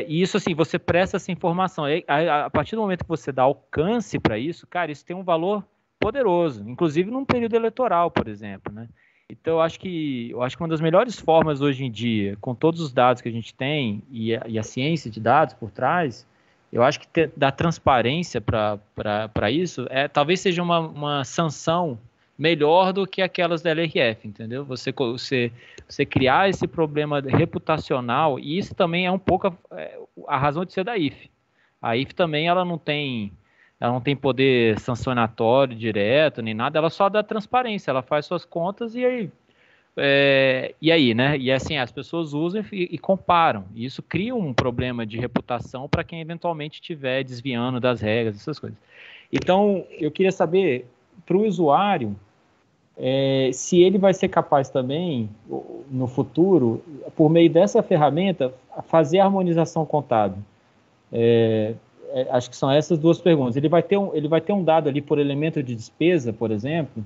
isso assim, você presta essa informação. A partir do momento que você dá alcance para isso, cara, isso tem um valor poderoso, inclusive num período eleitoral, por exemplo, né? Então, eu acho que uma das melhores formas hoje em dia, com todos os dados que a gente tem e a ciência de dados por trás, eu acho que dar transparência para isso talvez seja uma sanção melhor do que aquelas da LRF, entendeu? Você criar esse problema reputacional, e isso também é um pouco a razão de ser da IFE. A IFE também ela não tem poder sancionatório direto, nem nada, ela só dá transparência, ela faz suas contas e aí, né? E assim, as pessoas usam e comparam. E isso cria um problema de reputação para quem eventualmente estiver desviando das regras, essas coisas. Então, eu queria saber, para o usuário, se ele vai ser capaz também, no futuro, por meio dessa ferramenta, fazer a harmonização contábil. Acho que são essas duas perguntas. Ele vai ter um dado ali por elemento de despesa, por exemplo,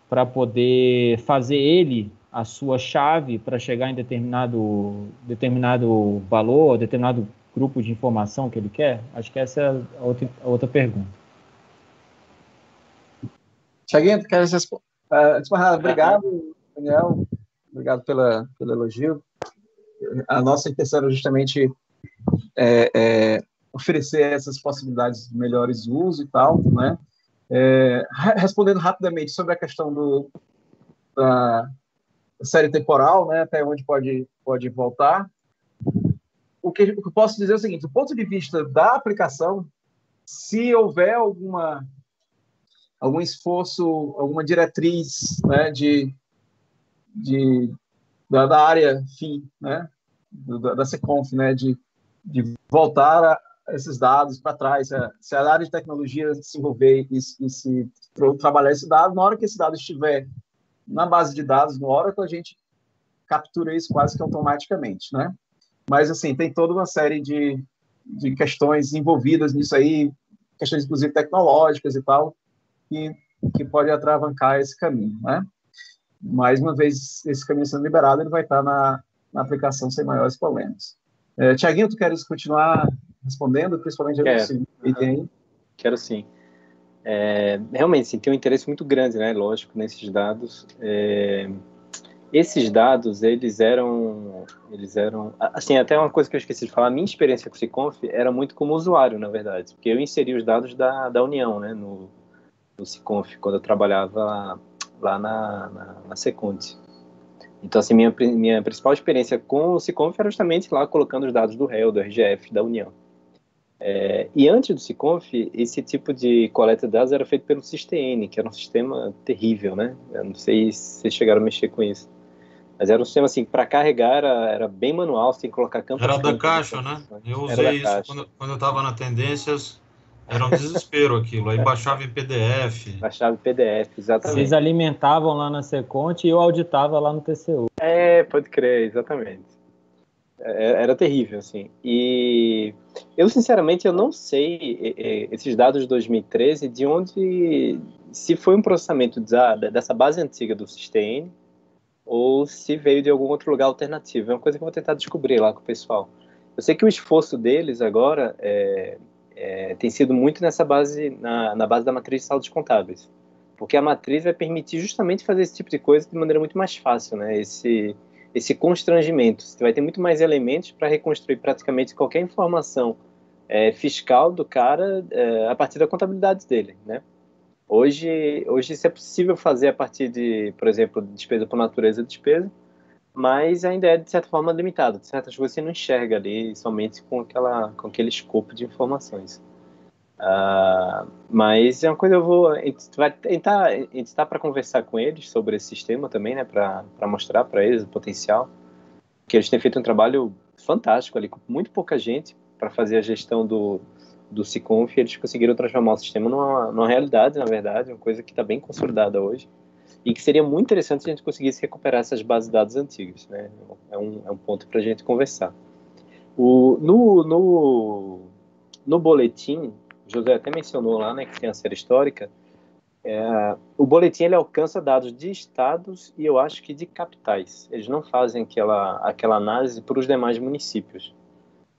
para poder fazer ele a sua chave para chegar em determinado valor, determinado grupo de informação que ele quer? Acho que essa é a outra pergunta. Thiaguinho, tu queres responder? Obrigado, Daniel. Obrigado pelo elogio. A nossa intenção era justamente oferecer essas possibilidades de melhores uso e tal, né? Respondendo rapidamente sobre a questão da série temporal, né? Até onde pode voltar. O que eu posso dizer é o seguinte: do ponto de vista da aplicação, se houver algum esforço, alguma diretriz, né, da área FIM, né, da SECONF, né, de voltar esses dados para trás, se a área de tecnologia se envolver e se trabalhar esse dado, na hora que esse dado estiver na base de dados, no Oracle, a gente captura isso quase que automaticamente, né? Mas, assim, tem toda uma série de questões envolvidas nisso aí, questões, inclusive, tecnológicas e tal, que pode atravancar esse caminho, né? Mais uma vez, esse caminho sendo liberado, ele vai estar na aplicação sem maiores problemas. Tiaguinho, tu queres continuar respondendo, principalmente esse item aí? Quero sim. Realmente, sim, tem um interesse muito grande, né, lógico, nesses dados. Esses dados, eles eram, assim, até uma coisa que eu esqueci de falar, a minha experiência com o SICONF era muito como usuário, na verdade, porque eu inseri os dados da União, né, no SICONF, quando eu trabalhava lá na Seconte. Então, assim, minha principal experiência com o SICONF era justamente lá colocando os dados do réu, do RGF, da União. E antes do SICONF, esse tipo de coleta de dados era feito pelo SysTN, que era um sistema terrível, né? Eu não sei se vocês chegaram a mexer com isso. Mas era um sistema, assim, para carregar era bem manual, você tem que colocar campo. Era da Caixa, né? Eu usei isso quando eu estava na Tendências. Era um desespero aquilo. Aí baixava em PDF. Baixava em PDF, exatamente. Vocês alimentavam lá na Seconte e eu auditava lá no TCU. Pode crer, exatamente. Era terrível, assim. E eu, sinceramente, eu não sei esses dados de 2013, de onde, se foi um processamento dessa base antiga do SysTN, ou se veio de algum outro lugar alternativo. É uma coisa que eu vou tentar descobrir lá com o pessoal. Eu sei que o esforço deles agora tem sido muito nessa base, na base da matriz de saldos contábeis, porque a matriz vai permitir justamente fazer esse tipo de coisa de maneira muito mais fácil, né? Esse constrangimento. Você vai ter muito mais elementos para reconstruir praticamente qualquer informação fiscal do cara a partir da contabilidade dele, né? Hoje isso é possível fazer a partir de, por exemplo, despesa por natureza de despesa, mas ainda é, de certa forma, limitado. Certas coisas você não enxerga ali somente com aquele escopo de informações. Mas é uma coisa a gente vai tentar, a gente está para conversar com eles sobre esse sistema também, né, para mostrar para eles o potencial, que eles têm feito um trabalho fantástico ali, com muito pouca gente, para fazer a gestão do Siconf, eles conseguiram transformar o sistema numa realidade, na verdade, uma coisa que está bem consolidada hoje, e que seria muito interessante se a gente conseguisse recuperar essas bases de dados antigas, né? É um ponto para a gente conversar. No boletim, o José até mencionou lá, né, que tem a série histórica, o boletim ele alcança dados de estados e eu acho que de capitais. Eles não fazem aquela análise para os demais municípios.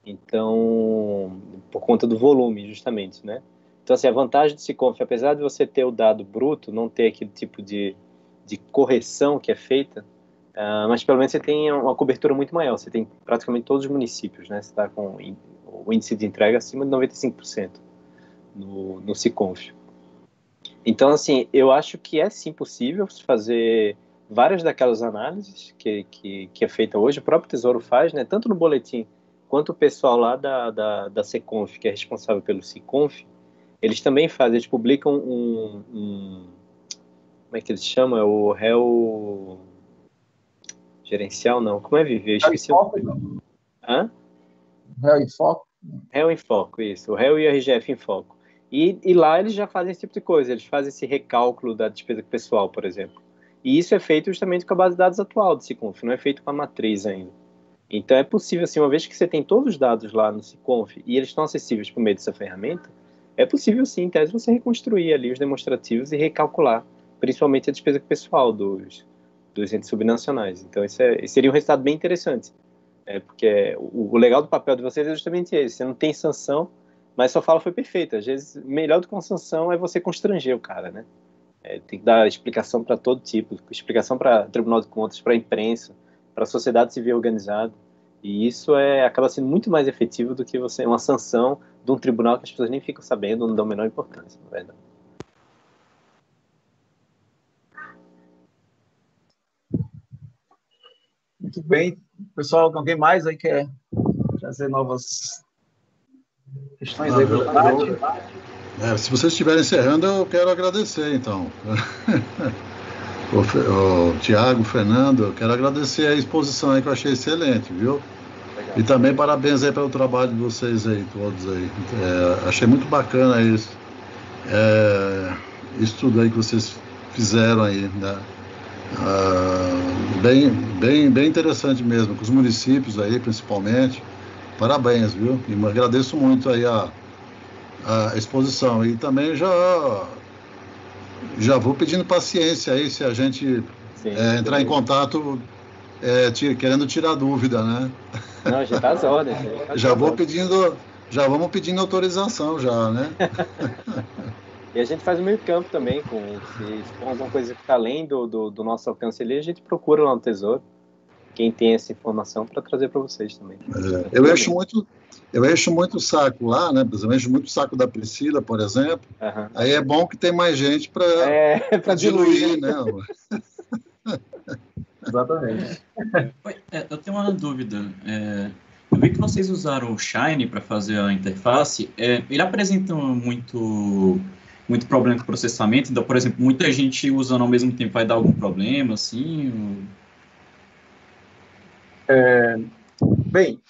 Então, por conta do volume, justamente, né? Então, assim, a vantagem do Siconf, apesar de você ter o dado bruto, não ter aquele tipo de correção que é feita, mas pelo menos você tem uma cobertura muito maior. Você tem praticamente todos os municípios, né? Você está com o índice de entrega acima de 95% no Siconf. Então, assim, eu acho que é sim possível fazer várias daquelas análises que é feita hoje. O próprio Tesouro faz, né? Tanto no boletim quanto o pessoal lá da Seconf, que é responsável pelo Siconf, eles também fazem, eles publicam como é que eles chamam? É o réu gerencial, não? Como é viver? Eu esqueci o nome. Hã? Réu em Foco? Réu em Foco, isso. O réu e o RGF em Foco. E lá eles já fazem esse tipo de coisa, eles fazem esse recálculo da despesa pessoal, por exemplo. E isso é feito justamente com a base de dados atual do Siconf, não é feito com a matriz ainda. Então é possível, assim, uma vez que você tem todos os dados lá no Siconf e eles estão acessíveis por meio dessa ferramenta, é possível sim, em tese, você reconstruir ali os demonstrativos e recalcular, principalmente a despesa pessoal dos entes subnacionais. Então isso seria um resultado bem interessante. Porque o legal do papel de vocês é justamente esse, você não tem sanção, mas sua fala foi perfeita. Às vezes, melhor do que uma sanção é você constranger o cara, né? Tem que dar explicação para todo tipo, explicação para Tribunal de Contas, para a imprensa, para a sociedade civil organizada. E isso acaba sendo muito mais efetivo do que uma sanção de um tribunal que as pessoas nem ficam sabendo, não dão a menor importância, na verdade. Muito bem. Pessoal, alguém mais aí quer trazer novas questões aí para o debate? Se vocês estiverem encerrando, eu quero agradecer, então. O Tiago, o Fernando, eu quero agradecer a exposição aí, que eu achei excelente, viu? Legal. E também parabéns aí pelo trabalho de vocês aí, todos aí. Achei muito bacana isso. Isso tudo aí que vocês fizeram aí, né? Bem interessante mesmo, com os municípios aí, principalmente. Parabéns, viu? E agradeço muito aí a exposição. E também já vou pedindo paciência aí, se a gente entrar em contato querendo tirar dúvida, né? Não, já tá às ordens. Já vamos pedindo autorização já, né? E a gente faz o meio campo também, se for alguma coisa que está além do nosso alcance ali, a gente procura lá no Tesouro quem tem essa informação para trazer para vocês também. Eu encho muito o saco lá, né? Eu encho muito o saco da Priscila, por exemplo. Uhum. Aí é bom que tem mais gente para diluir, né? Exatamente. Eu tenho uma dúvida. Eu vi que vocês usaram o Shine para fazer a interface. Ele apresenta muito problema com processamento. Então, por exemplo, muita gente usando ao mesmo tempo vai dar algum problema, assim? Bem,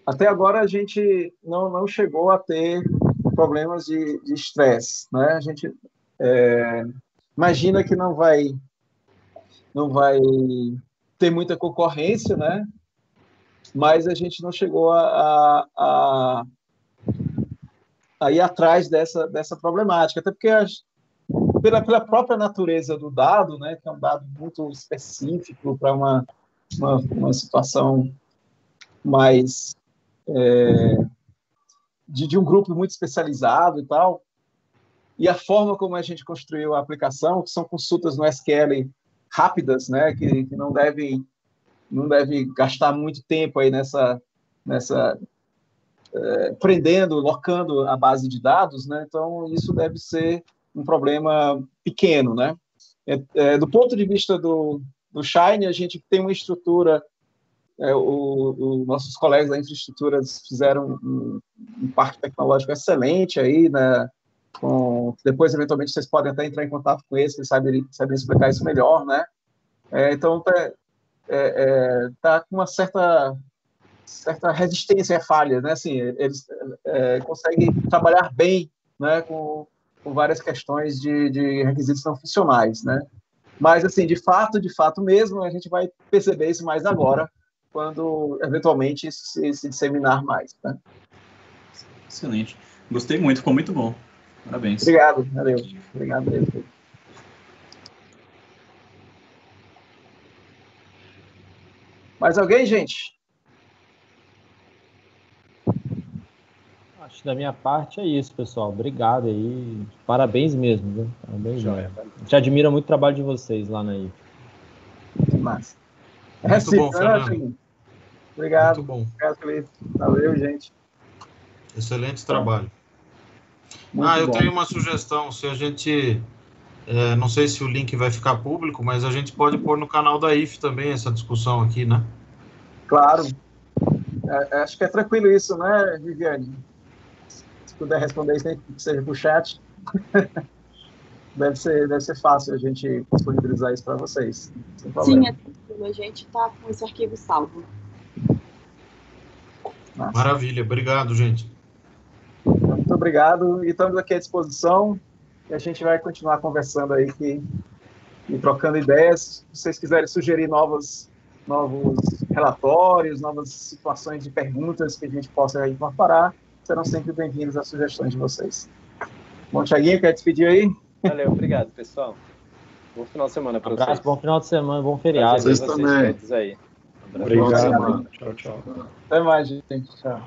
até agora a gente não chegou a ter problemas de estresse, né? A gente imagina que não vai ter muita concorrência, né? Mas a gente não chegou a ir atrás dessa problemática, até porque pela própria natureza do dado, né, que é um dado muito específico para uma situação mais de um grupo muito especializado e tal, e a forma como a gente construiu a aplicação, que são consultas no SQL rápidas, né, que não deve gastar muito tempo aí nessa prendendo, locando a base de dados, né? Então isso deve ser um problema pequeno, né? Do ponto de vista do Shine, a gente tem uma estrutura, nossos colegas da infraestrutura fizeram um parque tecnológico excelente aí, né? Depois, eventualmente, vocês podem até entrar em contato com eles, eles sabem explicar isso melhor, né? Então, tá com uma certa resistência à falha, né? Assim, eles conseguem trabalhar bem, né? Com várias questões de requisitos não funcionais, né? Mas, assim, de fato mesmo, a gente vai perceber isso mais agora, quando, eventualmente, isso se disseminar mais, né? Excelente. Gostei muito, ficou muito bom. Parabéns. Obrigado, valeu. Obrigado mesmo. Mais alguém, gente? Acho que da minha parte é isso, pessoal. Obrigado aí. Parabéns mesmo, viu? Parabéns mesmo. A gente admira muito o trabalho de vocês lá na IF. Massa. Muito bom, Fernando. Obrigado. Muito bom. Obrigado, Felipe. Valeu, gente. Excelente trabalho. Muito eu bom. tenho uma sugestão. Se a gente... não sei se o link vai ficar público, mas a gente pode pôr no canal da IF também essa discussão aqui, né? Claro. Acho que é tranquilo isso, né, Viviane? Se puder responder isso, nem que seja por chat. Deve ser fácil a gente disponibilizar isso para vocês. Sim, é tranquilo. A gente está com esse arquivo salvo. Nossa. Maravilha. Obrigado, gente. Muito obrigado. E estamos aqui à disposição. E a gente vai continuar conversando aí e trocando ideias. Se vocês quiserem sugerir novos relatórios, novas situações de perguntas que a gente possa incorporar, serão sempre bem-vindos às sugestões de vocês. Bom, Thiaguinho, quer despedir aí? Valeu, obrigado, pessoal. Bom final de semana para vocês. Bom final de semana, bom feriado. Vocês também. Todos aí. Obrigado. Tchau, tchau. Até mais, gente. Tchau.